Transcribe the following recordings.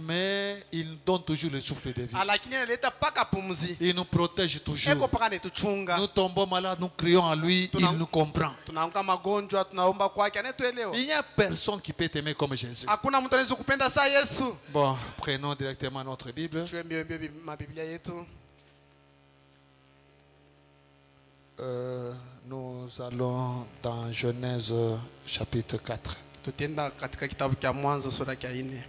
mais il nous donne toujours le souffle de vie. lakini analeta paka pumzi. Il nous protège toujours. Eko paka netuchunga. Nous tombons malades, nous crions à lui, il nous comprend. Tunaanguka magonjwa, tunaomba kwake, anatuelewa. Il n'y a personne qui peut t'aimer comme Jésus. Hakuna mtu anaweza kupenda saa Yesu. Bon, prenons directement notre Bible. Mabiblia yetu. Nous allons dans Genèse chapitre 4. Tutaenda katika kitabu cha Mwanzo sura ya 4.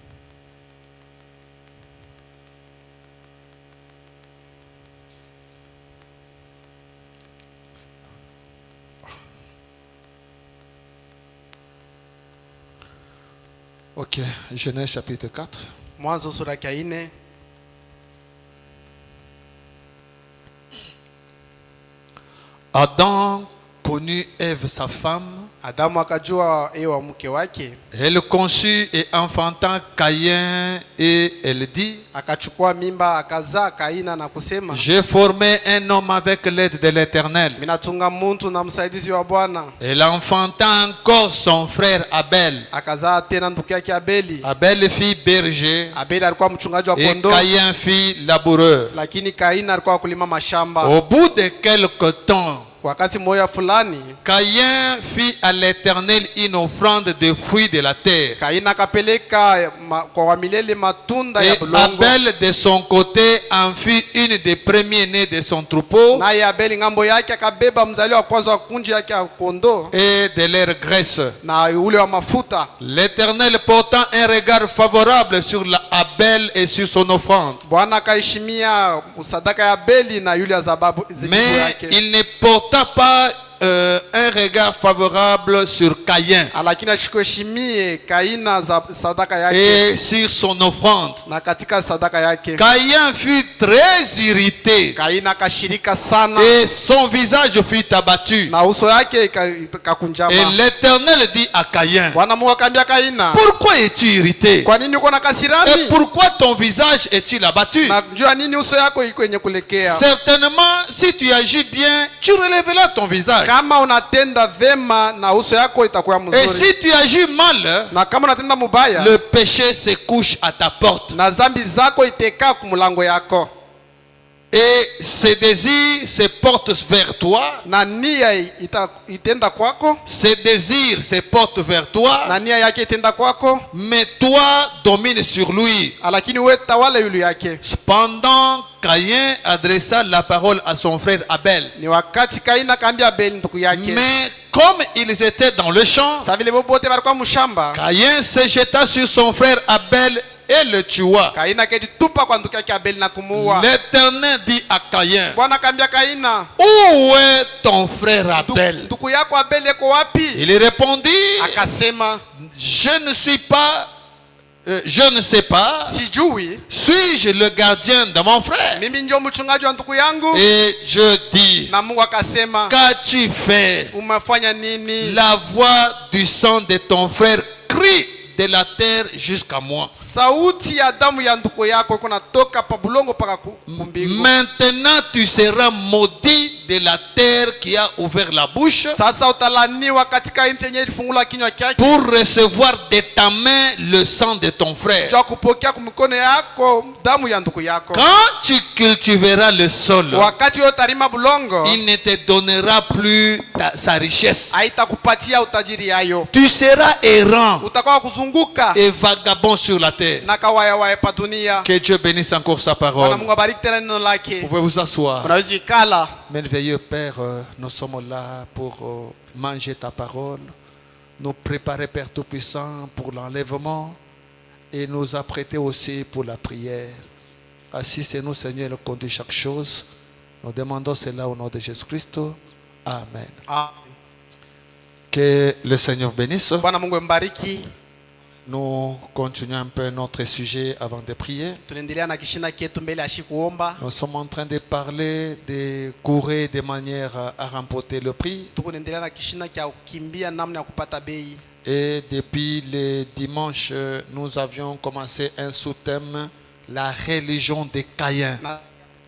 Ok, Genèse chapitre 4. Mwanzo sura ya 4. Adam connut Ève sa femme. Adamu akajua Ewa mke wake. Elle conçut et enfanta Caïn et elle dit, Akachukua mimba akazaa Kaina na kusema, j'ai formé un homme avec l'aide de l'Éternel. Minatunga mtu na msaidizi wa Bwana. Elle enfanta encore son frère Abel. Akazaa tena ndugu yake Abeli. Abel fit berger Abeli alikuwa mchungaji wa et kondoo, Caïn fit laboureur. lakini Kaina alikuwa kulima mashamba. Au bout de quelque temps, Wakati mmoja fulani, Caïn fit à l'Éternel une offrande de fruits de la terre. Kaina akapeleka kwa wamilele matunda Et ya bulongo. Abel de son côté en fit une des premiers-nés de son troupeau Naye Abeli ngambo yake akabeba mzaliwa wa kwanza wa kunji yake ya kondoo et de leur graisse. na ule wa mafuta. L'Éternel portant un regard favorable sur Abel et sur son offrande. Bwana akaheshimia sadaka ya Abeli na yule zababu Mais yake. il ne porta pas un regard favorable sur Caïn Lakini ashikuheshimie Kaina za sadaka yake et sur son offrande. na katika sadaka yake. Caïn fut très irrité Kaina akashirika sana et son visage fut abattu. na uso yake Et ikakunjama. l'Éternel dit à Caïn, Bwana Mungu akamwambia Kaina, pourquoi es-tu irrité? kwa nini uko na Et kasirani? pourquoi ton visage est-il abattu? Na jua nini uso yako iko yenye kulekea? Certainement, si tu agis bien, tu relèveras ton visage. Kama unatenda vema na uso yako itakuwa Et mzuri. si tu agis mal, Na kama unatenda mubaya, le péché se couche à ta porte. na zambi zako itekaa kumulango yako. Et ses désirs se portent vers toi. Na nia itenda kwako. Ses désirs se portent vers toi. Na nia yake itenda kwako. Mais toi domines sur lui. Lakini wewe tawala yule yake. Cependant, Caïn adressa la parole à son frère Abel. Ni wakati Kaina akaambia Abeli ndugu yake. Mais comme ils étaient dans le champ, Sa vile bote walikuwa mshamba. Caïn se jeta sur son frère Abel et le tua. Kaina akajitupa kwa ndugu yake Abeli na kumuua. L'Éternel dit à Caïn, Bwana akaambia Kaina, où est ton frère Abel? ndugu yako Abeli yuko wapi? Il répondit, Akasema, je ne sais pas, sijui, suis-je le gardien de mon frère? mimi ndio mchungaji wa ndugu yangu. Et je dis, Na Mungu akasema, qu'as-tu fait? umefanya nini? La voix du sang de ton frère crie de la terre jusqu'à moi. Sauti ya damu ya ndugu yako iko natoka pa bulongo paka kumbingu. Maintenant tu seras maudit de la terre qui a ouvert la bouche Sasa utalaniwa katika nchi yenye ilifungula kinywa chake pour recevoir de ta main le sang de ton frère. kwa kupokea kumikono yako damu ya ndugu yako. Quand tu cultiveras le sol, Wakati wewe utalima bulongo, il ne te donnera plus sa richesse. haitakupatia utajiri yayo. Tu seras errant Utakuwa kuzunguka et vagabond sur la terre. na kawaya pa dunia. Que Dieu bénisse encore sa Bwana parole. Mungu abariki tena neno Vous lake. pouvez vous asseoir. Unaweza ikala. Merveilleux Père, nous sommes là pour manger ta parole, nous préparer, Père Tout-Puissant, pour l'enlèvement et nous apprêter aussi pour la prière. Assistez-nous, Seigneur, et conduis chaque chose. Nous demandons cela au nom de Jésus-Christ. Amen. Que le Seigneur bénisse. Bwana Mungu mbariki. Nous continuons un peu notre sujet avant de prier. Tunaendelea na kishina chetu mbele ya kuomba. Nous sommes en train de parler de courir de manière à remporter le prix. Tunaendelea na kishina cha kukimbia namna ya kupata bei. Et depuis le dimanche, nous avions commencé un sous-thème, la religion de Caïn.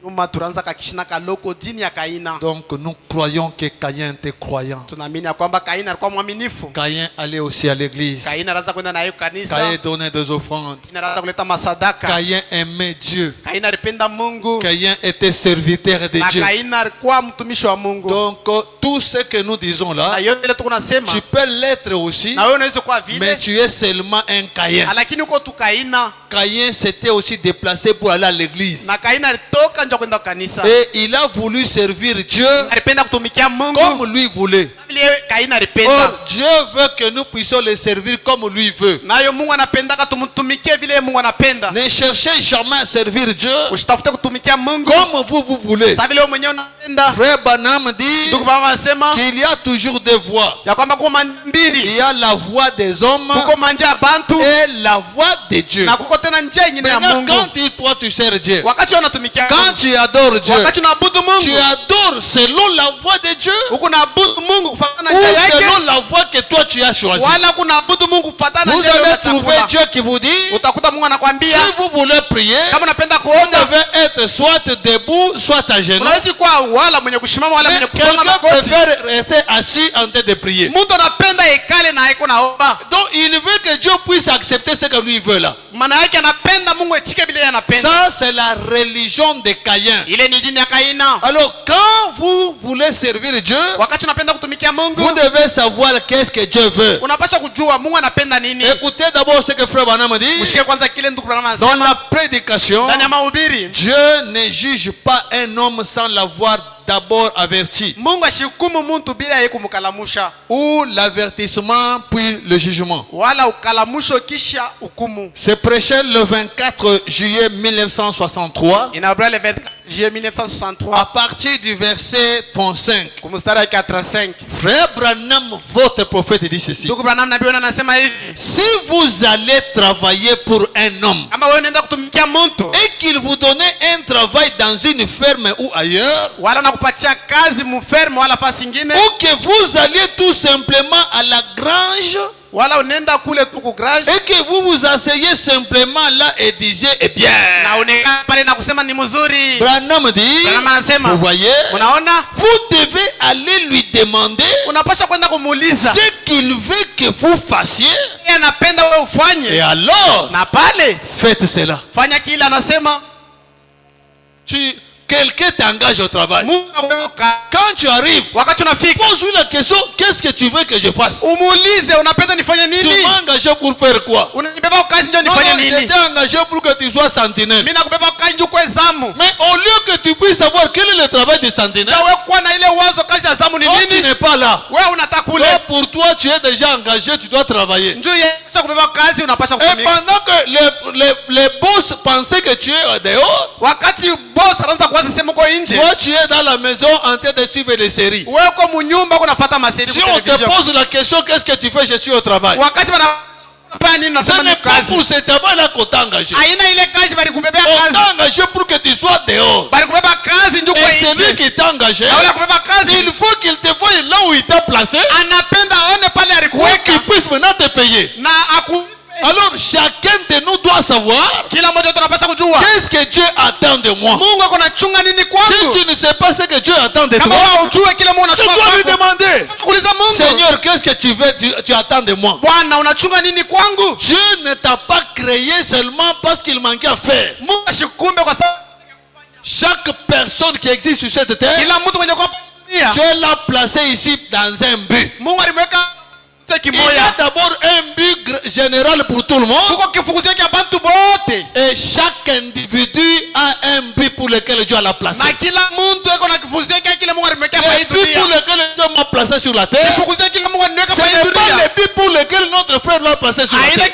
Nyuma tunaanza kakishina kaloko dini ya Kaina. Donc nous croyons que Caïn était croyant. Tunaamini ya kwamba Kaina alikuwa mwaminifu. Caïn allait aussi à l'église. Kaina anaanza kwenda na hiyo kanisa. Caïn donnait des offrandes. Kaina anaanza kuleta masadaka. Caïn aimait Dieu. Kaina alipenda Mungu. Caïn était serviteur de Na Dieu. Kaina alikuwa mtumishi wa Mungu. Donc tout ce que nous disons là, Na yote ile tunasema. tu peux l'être aussi, Na wewe unaweza kuwa vile. mais tu es seulement un Caïn. Lakini uko tu Kaina. Caïn s'était aussi déplacé pour aller à l'église. Na Kaina alitoka nje kwenda kanisa. Et il a voulu servir Dieu Alipenda kutumikia Mungu. comme lui voulait. Vile Kaina alipenda. Or, Dieu veut que nous puissions le servir comme lui veut. Nayo Mungu anapenda tumtumikie vile Mungu anapenda. Ne cherchez jamais à servir Dieu Usitafute kutumikia Mungu comme vous voulez. sasa vile wewe mwenyewe unapenda. Frère Branham dit Ndugu baba anasema qu'il y a toujours deux voix. ya kwamba kuko Il mbili. y a la voix des hommes Kuko manja ya bantu et la voix de Dieu. na kuko tena njia nyingine ya Maintenant, Mungu. quand toi tu sers Dieu, Wakati unatumikia quand tu adores Dieu, wakati unaabudu tu Mungu, adores selon la voix de Dieu uko naabudu Mungu kufuatana na ou njia yake, selon la voix que toi tu as choisie. wala kunaabudu Mungu kufuatana na Vous njia allez yake. trouver Dieu qui vous dit, Utakuta Mungu anakuambia si vous voulez prier, kama unapenda vous kuomba devez être soit debout, soit à genoux. unaweza kuwa wala mwenye kushimama wala Mais mwenye kutonga quelqu'un magoti. préfère rester assis en train de prier. Mtu anapenda ekale na haiko naomba. Donc il veut que Dieu puisse accepter ce que lui veut là. Maana yake anapenda Mungu echike vile anapenda. Ça c'est la religion de Caïn. Ile ni dini ya Kaina. Alors quand vous voulez servir Dieu, Wakati unapenda kutumikia Mungu, vous devez savoir qu'est-ce que Dieu veut. unapaswa kujua Mungu anapenda nini. Écoutez d'abord ce que Frère Branham dit. Mshike kwanza kile ndugu Branham Dans anasema la prédication, ndani ya mahubiri. Dieu ne juge pas un homme sans l'avoir d'abord averti. Mungu ashukumu mtu bila yeye kumkalamusha. Ou l'avertissement puis le jugement. Wala ukalamusho kisha hukumu. C'est prêché le 24 juillet 1963 Inabrale le 24 juillet 1963 à partir du verset 35. kumstari 85. Frère Branham, votre prophète dit ceci. Ndugu Branham nabii anasema hivi. Si vous allez travailler pour un homme Kama wewe unaenda kutumikia mtu et qu'il vous donnait un travail dans une ferme ou ailleurs, wala nakupatia kazi mferme wala fasi nyingine ou que vous alliez tout simplement à la grange wala unaenda kule tu ku garage et que vous vous asseyez simplement là et disiez, eh bien, na unakaa pale na kusema ni mzuri. Branham dit, Branham anasema, vous voyez, unaona vous devez aller lui demander unapaswa kwenda kumuuliza ce qu'il veut que vous fassiez yeye anapenda wewe ufanye, et alors na pale faites cela. fanya kile anasema. Quelqu'un t'engage au travail. Mungu anakuweka. Quand tu arrives, Wakati unafika pose-lui la question, qu'est-ce que tu veux que je fasse? umuulize unapenda nifanye Tu nini? m'as engagé pour faire quoi? Unanibeba kazi ndio Non, nifanye non, nini? j'étais engagé pour que tu sois sentinelle. Mimi nakubeba kazi ndio kwa zamu. Mais au lieu que tu puisses savoir quel est le travail de sentinelle, Wewe kwa na ile wazo kazi ya zamu ni toi tu nini? n'es pas là. Wewe unataka kule. Toi, pour toi, tu es déjà engagé, tu dois travailler. Njoo yeye kubeba kazi unapaswa Et kutumika. pendant que les boss pensaient que tu es dehors, Wakati boss anaanza kuanza sema uko nje. toi tu es dans la maison en train de suivre les séries. Wewe uko munyumba unafuata maseri Si kwa on te television. pose la question, qu'est-ce que tu fais? Je suis au travail. Wakati wanafanya nini Ce unasema n'est ni pas kazi. pour ce travail-là qu'on t'a engagé. Aina ile kazi bali kubebea On kazi. t'a engagé pour que tu sois dehors. Bali kubeba kazi ndio kwa Et celui nje. qui t'a engagé, Na ule kubeba kazi il faut qu'il te voie là où il t'a placé anapenda aone pale pour alikuweka qu'il puisse maintenant te payer. na aku. Alors chacun de nous doit savoir Kila mmoja tunapaswa kujua qu'est-ce que Dieu attend de moi. Mungu ako nachunga nini Si kwangu. tu ne sais pas ce que Dieu attend de Kama toi, wewe ujue kile Mungu tu anachunga dois lui kwako. demander, Kuuliza Mungu, Seigneur, qu'est-ce que tu veux, tu attends de moi. Bwana unachunga nini kwangu? Dieu ne t'a pas créé seulement parce qu'il manquait à faire. Mungu ashikumbe kwa sababu Chaque personne qui existe sur cette terre, kila mtu mwenye kwa dunia Dieu l'a placé ici dans un but. Mungu alimweka Il y a d'abord un but général pour tout le monde. kuko kifukuzio cha bantu bote Et chaque individu a un but pour lequel Dieu l'a placé. na kila mtu eko na kifukuzio chake kile Mungu alimweka kwa hii Le but pour dunia. lequel Dieu m'a placé sur la terre, Kifukuzio kile Mungu alimweka ce kwa hii n'est pas dunia. le but pour lequel notre frère l'a placé sur la Aina terre.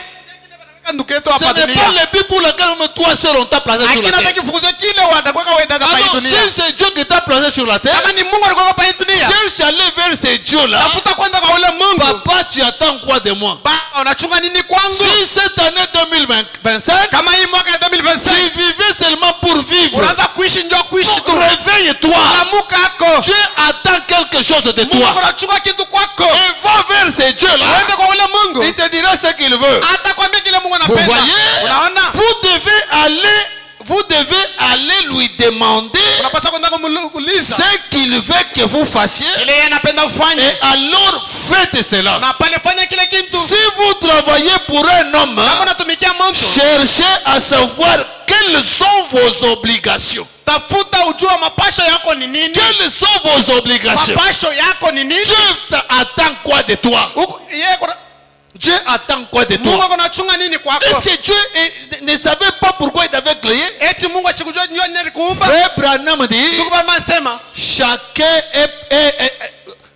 ndugu yetu Ce hapa n'est pas dunia. le but pour lequel toi seul on t'a placé sur la Akina terre. kifukuzio kile watakweka wewe dada kwa hii Alors dunia. si c'est Dieu qui t'a placé sur la terre, Kama ni Mungu alikuwa kwa hii dunia. cherche à aller vers ces dieux-là. Tafuta kwenda kwa ule Mungu. Papa, tu attends quoi de moi? Ba unachunga nini kwangu? Si cette année 2025, Kama hii mwaka ya tu 2025 vivais seulement pour vivre, unaanza kuishi njoo kuishi tu. réveille-toi. Amuka yako. Dieu attend quelque chose de Mungu toi. anachunga kitu kwako. Et va vers ces dieux-là. Uende kwa ule Mungu. Il te dira ce qu'il veut. Atakwambia kile Mungu Vous anapenda. voyez, Unaona? vous devez allez lui demander unapaswa kwenda kumuuliza ce qu'il veut que vous fassiez, ile yeye anapenda ufanye, et alors faites cela. na pale fanya kile kitu. Si vous travaillez pour un homme, Kama unatumikia mtu, cherchez à savoir quelles sont vos obligations. tafuta ujua mapasho yako ni nini. Quelles sont vos obligations? Mapasho yako ni nini? Dieu attend quoi de toi? Yeye kuna Dieu attend quoi de Mungu toi? anachunga nini kwako? Est-ce que Dieu ne savait pas pourquoi il t'avait créé? Eti Mungu asikujua ndio nini alikuumba? Frère Branham dit, Ndugu Branham anasema chacun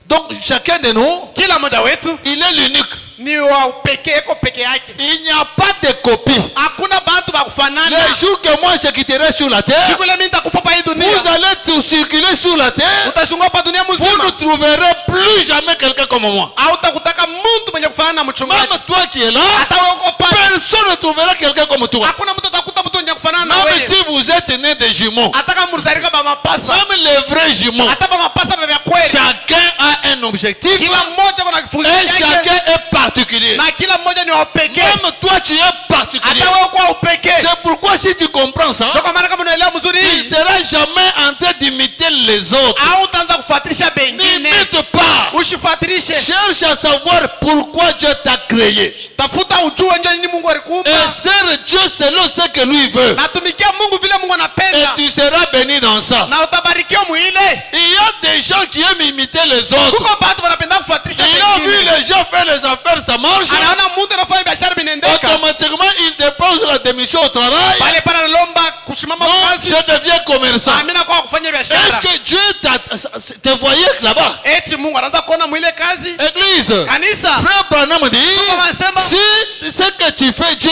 donc chacun de nous, kila mmoja wetu il est l'unique. ni wa pekee, iko peke yake. Il n'y a pas de copie. Hakuna bantu ba kufanana. Le jour que moi je quitterai sur la terre, Siku ile mimi nitakufa pa hii dunia, vous allez tout circuler sur la terre. utazunguka pa dunia Vous mzima, ne trouverez plus jamais quelqu'un comme moi. hautakutaka mtu mwenye kufanana na mchungaji. Même toi qui es là, Hata wewe uko pale, personne ne trouvera quelqu'un comme toi. hakuna mtu atakuta mtu mwenye kufanana na Même wewe. si vous êtes né des jumeaux, Hata kama mlizalika ba mapasa, même les vrais jumeaux, hata ba mapasa vya kweli, chacun a un objectif kila mmoja kuna kifungo et chake, chacun est particulier. na kila mmoja ni wa pekee. Même toi tu es particulier. Hata wewe kwa upekee. C'est pourquoi si tu comprends ça, Ndio kwa maana kama unaelewa mzuri tu ne hii, seras jamais en train d'imiter les autres. au utaanza kufuatilisha bengine. N'imite pas. Usifuatilishe. Cherche à savoir pourquoi Dieu t'a créé. Tafuta ujue ndio nini Mungu alikuumba. Et sers Dieu selon ce que lui veut. Natumikia Mungu vile Mungu Et anapenda. tu seras béni dans ça. Na utabarikiwa muile. Il y a des gens qui aiment imiter les autres. Kuko watu wanapenda kufuatilisha Il a vu bengine. les gens faire les affaires, ça marche. Anaona mtu anafanya biashara binaendeka. Automatiquement, il dépose la démission au travail. Pale pale analomba kusimama Non, kazi. je deviens commerçant. Amina kwa kufanya biashara. Est-ce que Dieu te voyait là-bas? Eti Mungu anaanza kuona mwile kazi. Église, Kanisa. Frère Branham dit, Mungu anasema si ce que tu fais, Dieu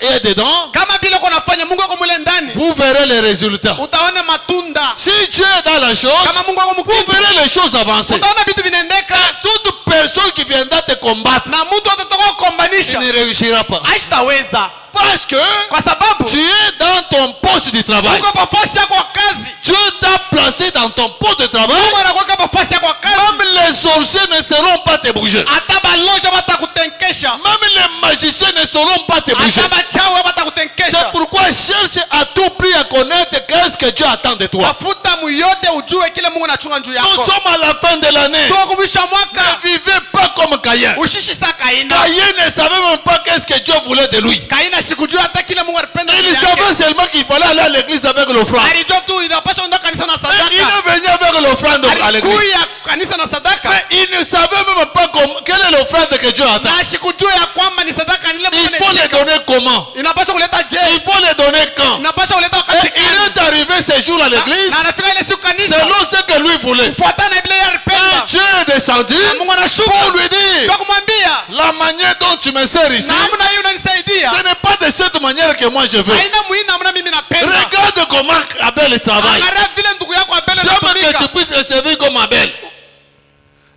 est dedans, kama vile uko nafanya Mungu ako mwile ndani, vous verrez les résultats. utaona matunda. Si Dieu est dans la chose, Kama Mungu ako vous mkitu, verrez les choses avancer. utaona vitu vinaendeka. Toute personne qui viendra te combattre, Na mtu atatoka tu kukombanisha. ne réussiras pas. Haitaweza. Parce que Kwa sababu tu es dans ton poste de travail. uko nafasi yako ya kazi. Dieu t'a placé dans ton poste de travail. Mungu anakuweka nafasi yako ya kazi. Même les sorciers ne seront pas te bouger. Hata balonja batakutenkesha. Même les magiciens ne seront pas te bouger. Hata bachawi C'est batakutenkesha. pourquoi cherche à tout prix à connaître qu'est-ce que Dieu attend de toi. Tafuta muyote ujue kile Mungu anachunga juu Nous yako. sommes à la fin de l'année. Tuko kumisha mwaka. Ne vivez pas comme Caïn. Ushishi sa Kaina. Caïn ne savait même pas qu'est-ce que Dieu voulait de lui. Kaina sikujua hata kile Mungu alipenda Il juu savait yake. seulement qu'il fallait aller à l'église avec l'offrande. Alijua tu inapaswa kwenda kanisa na Il sadaka. est venu avec l'offrande à l'église. Alikuya kanisa na sadaka. Mais il ne savait même pas quelle est l'offrande que Dieu attend. Na sikujua ya kwamba ni sadaka ni ile Il Mungu faut les anacheka. donner comment? Inapaswa kuleta Il je. faut les donner quand? Inapaswa kuleta wakati Et il est arrivé ce jour à l'église na anafika ile siku kanisa. selon ce que lui voulait. Kufuatana na vile yeye Et alipenda. Dieu est descendu Na Mungu anashuka. pour lui dire Kwa kumwambia, la manière dont tu me sers ici, namna hiyo unanisaidia. ce n'est pas de cette manière que moi je veux. Haina muhimu namna mimi napenda. Regarde comment Abel travaille. Angalia vile ndugu yako Abel J'aime que anatumika. tu puisses le servir comme Abel.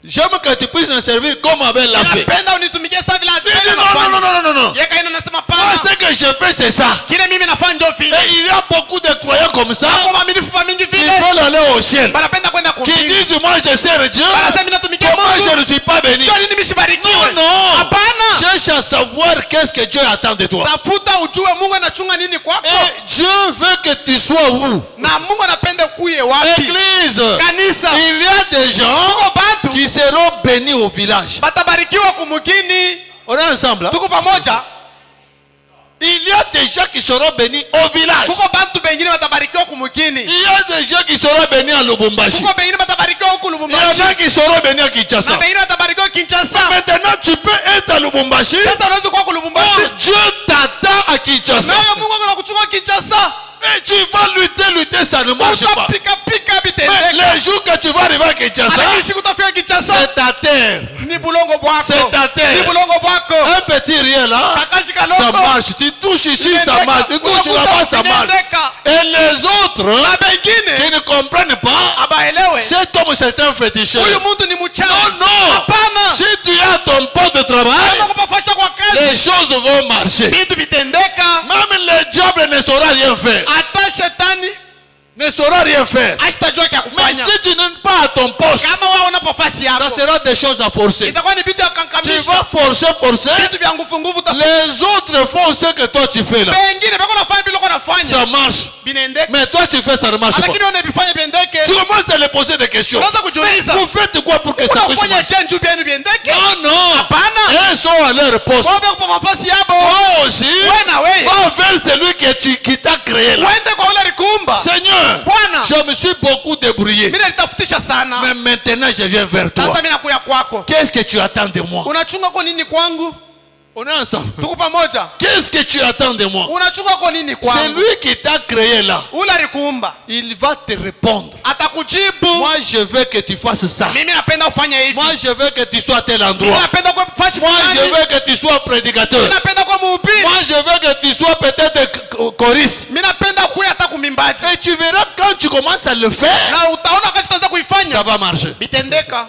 J'aime que tu puisses le servir comme Abel l'a fait. Napenda unitumikie sawa vile Il Abel dit non, non, non, anafanya. non, non, non. Yeye Kaina anasema Moi, pana. ce que je fais, c'est ça. Kile mimi nafanya ndio Et vile. il y a beaucoup de croyants comme ça Kwa waaminifu wa mingi qui vile. veulent aller au ciel. Wanapenda kwenda Qui kumbingu. disent, moi je sers Dieu. Wanasema mimi natumikia Comment je Mungu. ne suis pas béni? Ndio nini mimi sibarikiwe? Non, non. Hapana. Cherche à savoir qu'est-ce que Dieu attend de toi. Tafuta ujue Mungu anachunga nini kwako. Et Dieu veut que tu sois où? Na Mungu anapenda kuye wapi? Église. Kanisa. Il y a des gens Tuko bantu qui seront bénis au village. batabarikiwa kumugini. On est ensemble. Hein? Tuko pamoja. Il y a des gens qui seront bénis au village. Kuko bantu bengine batabarikiwa kumugini. Il y a des gens qui seront bénis à Lubumbashi. Kuko bengine batabarikiwa huku Il y Lubumbashi. a des gens qui seront bénis à Kinshasa. Na bengine batabarikiwa Kinshasa. Maintenant, tu peux être à Lubumbashi. Sasa unaweza kuwa ku Lubumbashi. Oh, Dieu t'attend à Kinshasa. Na Mungu anakuchukua Kinshasa. Et tu vas lutter, ça ne marche pas. Utapika pika Mais bitendeka. les jours que tu vas arriver à Kinshasa, Lakini siku utafika Kinshasa. c'est ta terre. Ni bulongo bwako. C'est ta terre. Ni bulongo bwako. Un petit rien là, Kakashi ça kalongo. marche. Tu touches ici, ça marche. Tu touches là-bas, ça marche. Et les autres Na bengine qui ne comprennent pas, abaelewe. cet homme c'est un féticheur. Huyu mtu ni mchawi. Non, non. Hapana. Si tu as ton poste de travail, Kama kupafasha kwa kazi. les choses vont marcher. Vitu vitendeka. Même le diable ne saura rien faire. Hata shetani Ne saura rien faire. asitajua kia Mais kufanya. si tu n'es pas à ton poste, Kama wao unapofasi ça yako. sera des choses à forcer. Itakuwa ni vitu ya Tu kankamisha. vas forcer. Vitu vya nguvu nguvu. Les autres font ce que toi tu fais là. Bengine bako nafanya bila uko Et unafanya ça marche. binaendeka, Mais toi, tu fais ça ne marche pas. lakini unabifanya biendeke. Tu commences à les poser des questions. Unaanza kujiuliza, Vous faites quoi pour que ça puisse unafanya marcher? change bien biendeke? Non, non. Hapana. Ils sont à leur poste. Wao kwa mafasi yabo. Toi aussi, Wewe na wewe. va vers celui qui t'a créé là. Uende kwa ule alikumba. Seigneur, Bwana, je me suis beaucoup débrouillé. mimi nilitafutisha sana. Mais maintenant, je viens vers toi. Sasa mimi nakuya kwako. Qu'est-ce que tu attends de moi? Unachunga kwa nini kwangu? On est ensemble. Tuko pamoja. Qu'est-ce que tu attends de moi? Unachunga kwa nini kwangu? Celui qui t'a créé là, Ule alikumba. il va te répondre. Atakujibu. Moi, je veux que tu fasses ça. Mimi napenda ufanye hivi. Moi, je veux que tu sois à tel Mimi endroit. napenda kwa fashi Moi, je fulani. veux que tu sois prédicateur. Mimi napenda kwa mhubiri. Moi, je veux que tu sois peut-être choriste. Mimi napenda kuya hata kumimbaji. Et tu verras quand tu commences à le faire, Na utaona wakati utaanza ça kuifanya va marcher. bitendeka.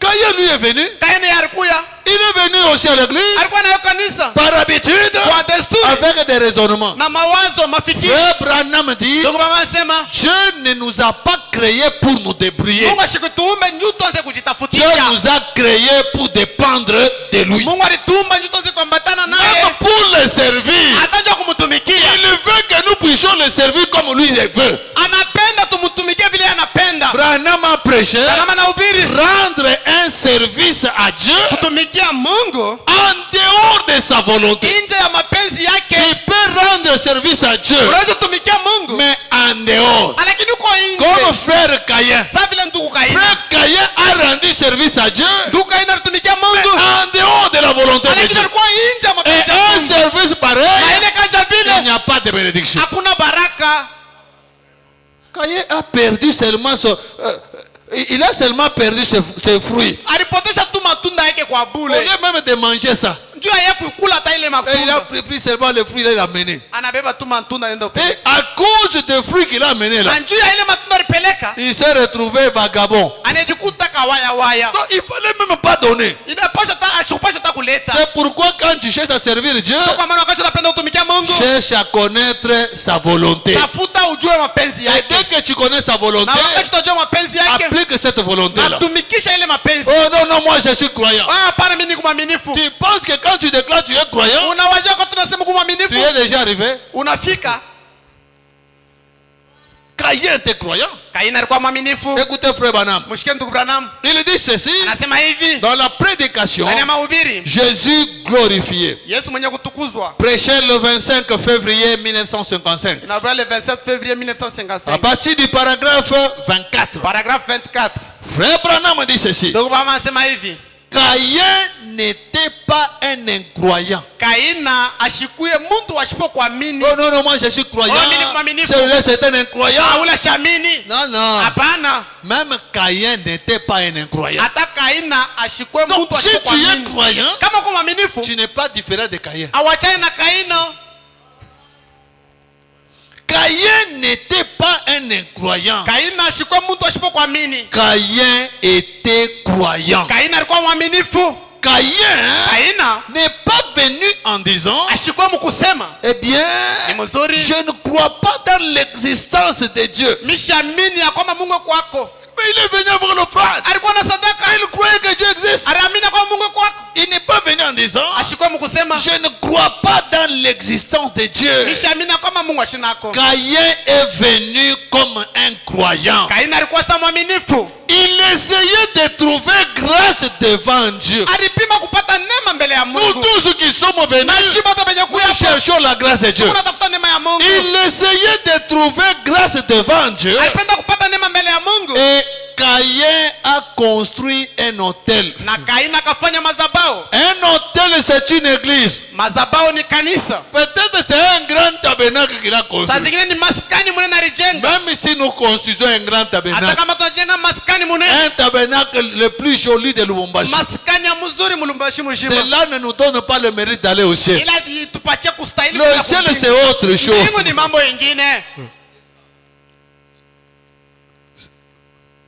Quand lui est venu, Kaini alikuya. il est venu aussi à l'église Alikuwa nayo kanisa. par habitude Kwa desturi. avec des raisonnements. Na mawazo mafikiri. Frère Branham dit, Ndugu mama anasema Dieu ne nous a pas créés pour nous débrouiller. Mungu ashikutuumbe nyu tuanze Dieu kujitafutia. nous a créés pour dépendre de lui. Mungu alituumba nyu tuanze kuambatana naye. Même pour le servir. Ataja kumtumikia. Il veut que nous puissions le servir comme lui veut. Anapenda tumtumikie vile anapenda. Branham a prêché, Kama na ubiri. rendre un service à Dieu Kutumikia Mungu en dehors de sa volonté. nje ya mapenzi yake. Tu peux rendre service à Dieu, Unaweza kutumikia Mungu. mais en dehors. Lakini uko Comme nje. frère Caïn. Sasa vile ndugu Kaini. Frère Caïn a rendu service à Dieu, Ndugu Kaini anatumikia mais Mungu. en dehors de la volonté de Lakini Dieu. alikuwa nje ya Et mapenzi ya un Mungu. service Na pareil, ile kaja il vile n'y a pas de bénédiction. hakuna baraka. Caïn a perdu seulement il a seulement perdu ses fruits. Alipotesha tu matunda yake kwa Au bure. lieu même de manger ça, Njoo yeye kuikula hata ile et il a matunda. pris seulement les fruits, il a amené. Anabeba tu matunda ndio Et peke. à cause des fruits qu'il a amenés là, Na njoo ya ile matunda alipeleka. il s'est retrouvé vagabond. Anajikuta kawaya waya. Donc il fallait même pas donner. Inapaswa hata ashupaswa hata kuleta. C'est pourquoi quand tu cherches à servir Dieu, Kwa maana wakati unapenda kutumikia Mungu, cherche à connaître sa volonté. tafuta ujue mapenzi Et yake. dès que tu connais sa volonté, Na wakati utajua mapenzi yake, applique cette volonté-là. natumikisha ile mapenzi. Oh non, non, moi je suis croyant. Ah, hapana mimi ni mwaminifu. Tu penses que quand tu déclares tu es croyant, Unawazia kwa tunasema kuwa tu mwaminifu, es déjà arrivé. unafika. Caïn était croyant. Kaini alikuwa mwaminifu. Écoutez frère Branham. Mshike ndugu Branham. Il dit ceci, Anasema hivi, dans la prédication, ndani ya mahubiri, Jésus glorifié. Yesu mwenye kutukuzwa. Prêché le 25 février 1955. Inakuwa le 27 février À 1955. partir du paragraphe 24. Paragraphe 24. Frère Branham dit ceci. Ndugu Branham anasema hivi, Caïn n'était pas un incroyant. Kaina ashikuye mtu asipokuamini. Oh non, non, moi je suis croyant. Oh, mimi ni mwaminifu. Celui-là c'est un incroyant. Ah, ule shamini. Non, non. Hapana. Même Caïn n'était pas un incroyant. Hata Kaina ashikuwe Donc mtu si tu es asipokuamini. croyant, Kama uko mwaminifu, tu n'es pas différent de Caïn. awachane na Kaina. Caïn n'était pas un incroyant. Kaina ashikuwe mtu asipokuamini. Caïn était croyant. Kaina alikuwa mwaminifu. Caïn Kaina n'est pas venu en disant, ashikuwe mkusema, eh bien, ni mzuri, je ne crois pas dans l'existence de Dieu. mishamini ya kwamba Mungu kwako. Mais il est venu avec le Père. Alikuwa na sadaka. Il croyait que Dieu existe. Aliamini kwa Mungu kwako. Il n'est pas venu en disant, Ashikuwe mkusema, je ne crois pas dans l'existence de Dieu. mishamini ya kwamba Mungu ashinako. Caïn est venu comme un croyant. Kaina alikuwa sa mwaminifu. Il essayait de trouver grâce devant Dieu. Alipima kupata neema mbele ya Nous Mungu. tous qui sommes venus, Na shiba hata penye nous kuya cherchons la grâce de Dieu. tunatafuta neema ya Mungu. Il essayait de trouver grâce devant Dieu. Alipenda kupata neema mbele ya Mungu. Et Caïn a construit un hôtel. Na Kaina akafanya mazabao. Un hôtel, c'est une église. Mazabao ni kanisa. Peut-être c'est un grand tabernacle qu'il a Saa construit. zingine ni maskani munene alijenga. Même si nous construisons un grand Hata tabernacle, kama tunajenga maskani munene. un tabernacle le plus joli de Lubumbashi, Maskani ya mzuri mulumbashi mshima. cela ne nous donne pas le mérite d'aller au ciel. Ila tupatie kustahili. Le ciel, c'est autre chose. Mbingu ni mambo mengine.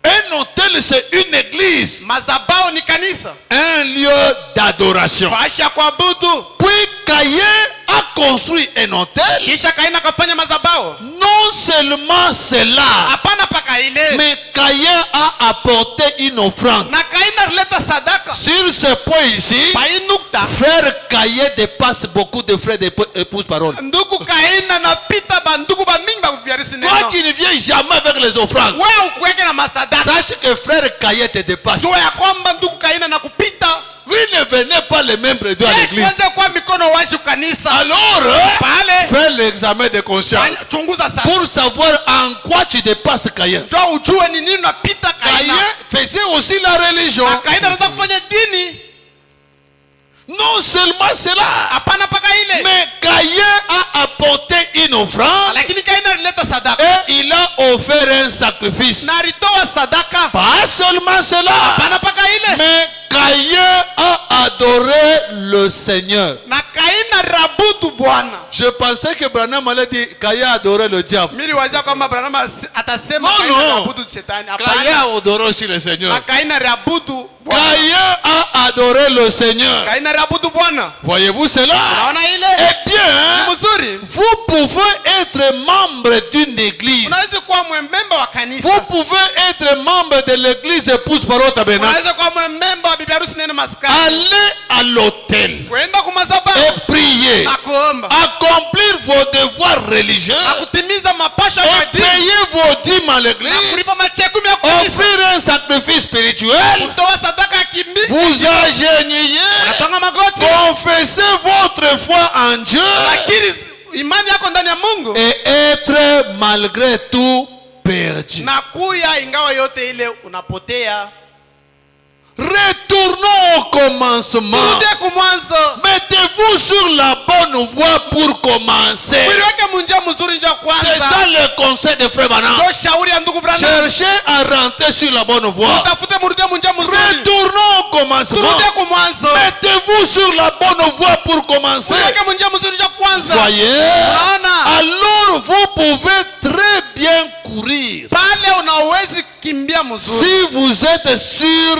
Un Un hôtel, c'est une église. Mazabao ni kanisa. Un lieu d'adoration. Fahasha ya kuabudu. Puis Caïn a construit un hôtel. Kisha Kaina akafanya mazabao. Non seulement cela, Hapana paka ile. mais Caïn a apporté une offrande. Na Kaina alileta sadaka. Sur ce point ici, Pa hii nukta, frère Caïn dépasse beaucoup de frères d'épouses parole. ndugu Kaina napita bandugu bamingi bakubiarisi neno. Toi qui ne viens jamais avec les offrandes, Wewe ukuweke na masadaka. sache que frère Caïn te dépasse. Jua ya kwamba ndugu Kaina nakupita. Vous ne venez pas les membres de Dieu à l'église. Kwanza kwa mikono washi kanisa. Alors, Pale. fais l'examen de conscience Chunguza sasa. pour savoir en quoi tu dépasses Caïn. Jua ujue ni nini unapita Caïn Kaina. faisait aussi la religion. Na Kaina anataka kufanya dini. Non seulement cela, Hapana paka ile. mais Caïn a apporté une offrande Lakini Kaina alileta sadaka. et il a offert un sacrifice. Na alitoa sadaka. Pas seulement cela, Hapana paka ile. mais Caïn a adoré le Seigneur. Na Kaina rabudu Bwana. Je pensais que Branham allait dire Caïn a adoré le diable. Mimi wazia kwamba Branham atasema Non, Kaina non. rabudu shetani. Caïn Hapana. a adoré aussi le Seigneur. Na Kaina rabudu Bwana. Caïn a adoré le Seigneur. Kaina rabudu Bwana. Voyez-vous cela? Unaona ile? Eh bien, Ni mzuri. vous pouvez être membre d'une église. Unaweza kuwa mwembemba wa kanisa. Vous pouvez être membre de l'église épouse parole tabernacle. Unaweza kuwa mwembemba wa bibi harusi neno maskani. Allez à l'autel Kwenda kumadhabahu et prier. na kuomba. Accomplir vos devoirs religieux. Na kutimiza mapasho ya Et dini. payer vos dîmes à Na l'église. kulipa machekumi ya kanisa. Offrir un sacrifice spirituel. Kutoa sadaka ya kimbi. Vous agenouiller. Unatonga magoti. Confessez votre foi en Dieu. Lakini imani yako ndani ya Mungu. Et être malgré tout perdu. Na kuya ingawa yote ile unapotea. Retournons au commencement. Turudi kumwanzo. Mettez-vous sur la bonne voie pour commencer. Mwiliweke munjia mzuri njia C'est kwanza. ça le conseil de frère Branham. Ndio shauri ya ndugu Branham. Cherchez à rentrer sur la bonne voie. Utafute murudie munjia mzuri. Retournons au commencement. Turudi kumwanzo. Mettez-vous sur la bonne voie pour commencer. Mwiliweke munjia mzuri njia kwanza. Voyez, Unaona? alors vous pouvez très bien courir. Pale unawezi kimbia mzuri. Si vous êtes sur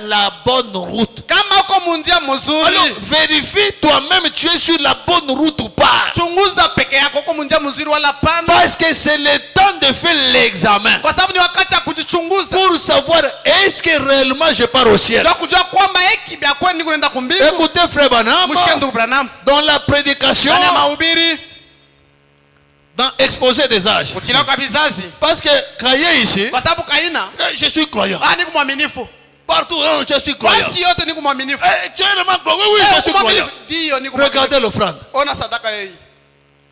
la bonne route. Kama uko munjia Alors, mzuri. vérifie toi-même, tu es sur la bonne route ou pas. Chunguza peke yako uko munjia mzuri wala pana. Parce que c'est le temps de faire l'examen. Kwa sababu ni wakati ya kujichunguza. Pour savoir, est-ce que réellement je pars au ciel. Ndio kujua kwamba hiki bya kweli niko naenda kumbingu. Écoutez frère Branham, Mshike ndugu Branham. dans la prédication, Ndani ya mahubiri. dans exposé des âges. Kuchelewa kwa vizazi. Parce que Caïn ici, Kwa sababu Kaina. je suis croyant. Niko mwaminifu. Partout, je suis croyant. Basi yote niko mwaminifu. Tu es vraiment croyant. Oui, je suis croyant. Ndio niko mwaminifu. Regardez l'offrande. Ona sadaka hii.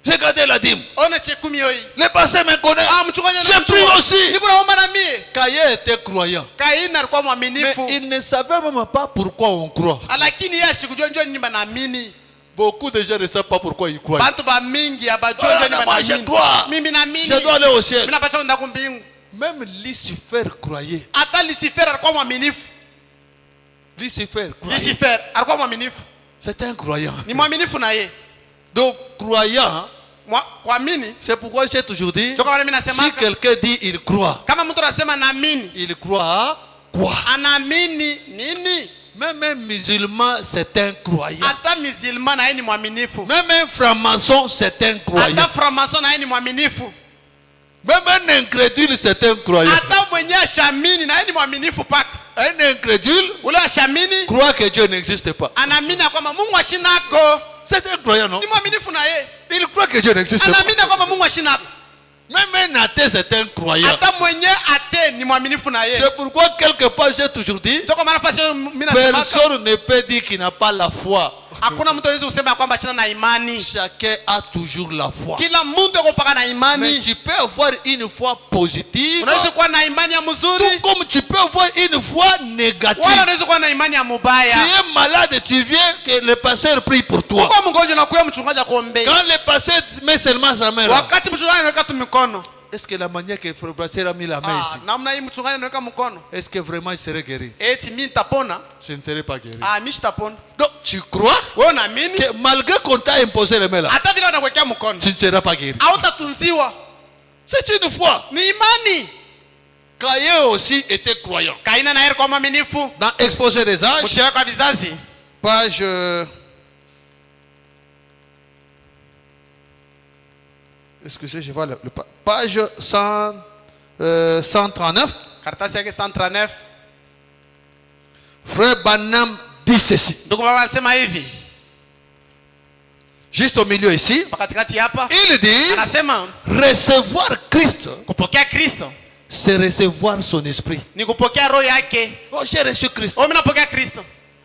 Regardez la dîme. Ona chekumi hii. Le passé me connaît. Mchungaji J'ai pris aussi. Niko naomba na mie. Caïn était croyant. Kaina alikuwa Mais mwaminifu. il ne savait même pas pourquoi on croit. Lakini yeye ashikujua njoo nini banaamini. Beaucoup de gens ne savent pas pourquoi ils croient. Bantu ba mingi abajua njoo nini Moi, je banaamini. crois. Mimi naamini. Je dois aller au ciel. Mimi napaswa kwenda kumbingu. Même Lucifer croyait. Hata Lucifer alikuwa mwaminifu. Lucifer croyait. Lucifer alikuwa mwaminifu. C'était un croyant. Ni mwaminifu na yeye. Donc, croyant, Kuamini. c'est pourquoi j'ai toujours dit, Ndio kama mimi nasema si quelqu'un dit il croit, kama mtu anasema naamini, il croit à quoi? anaamini nini? Même un musulman, c'est un croyant. Hata musulman na yeye ni mwaminifu. Même un franc-maçon, c'est un croyant. Hata franc-maçon na yeye ni mwaminifu. Même un incrédule, c'est un croyant. Hata mwenye ashamini na yeye ni mwaminifu paka. Un incrédule Ule ashamini croit que Dieu n'existe pas. anaamini kwamba Mungu ashinako. C'est un croyant, non? Ni mwaminifu na yeye. Il croit que Dieu n'existe pas. Anaamini kwamba Mungu ashinako. Même un athée, c'est un croyant. Hata mwenye ate ni mwaminifu na yeye. C'est pourquoi quelque part j'ai toujours dit, Ndio kwa maana nafasi mimi nasema personne ne peut dire qu'il n'a pas la foi. hakuna mtu anaweza kusema kwamba achana na imani. Chacun a toujours la foi. Kila mtu yuko paka na Mais imani. tu peux avoir une foi positive, Unaweza kuwa na imani ya tout mzuri, comme tu peux avoir une foi wala négative. unaweza kuwa na imani ya Tu mubaya. es malade, tu viens que le pasteur prie pour toi. Uko mgonjwa na kuya mchungaji akuombee. Quand le pasteur met seulement sa main là, Wakati mchungaji anaweka tu mikono. est-ce que la manière que le pasteur a mis la main ici, Namna hii mchungaji anaweka mkono. est-ce que vraiment je serai guéri? Eti mimi nitapona? Je ne serai pas guéri. Mimi sitapona. Donc tu crois Wewe unaamini? que malgré qu'on t'a imposé les mains là, Hata vile wanakuwekea mkono. tu ne seras pas guéri. Hautatunziwa. C'est une foi. Ni imani. Caïn aussi était croyant. Kaina naye alikuwa mwaminifu. Dans Exposé des âges, Mshirika kwa vizazi. page excusez, je vois page 139. Karatasi yake 139. Frère Branham dit ceci. Ndugu baba anasema hivi. Juste au milieu ici, Katikati hapa. il dit Anasema recevoir Christ, kupokea Kristo c'est recevoir son esprit. ni kupokea roho yake. Oh, j'ai reçu Christ. Oh, mimi napokea Kristo.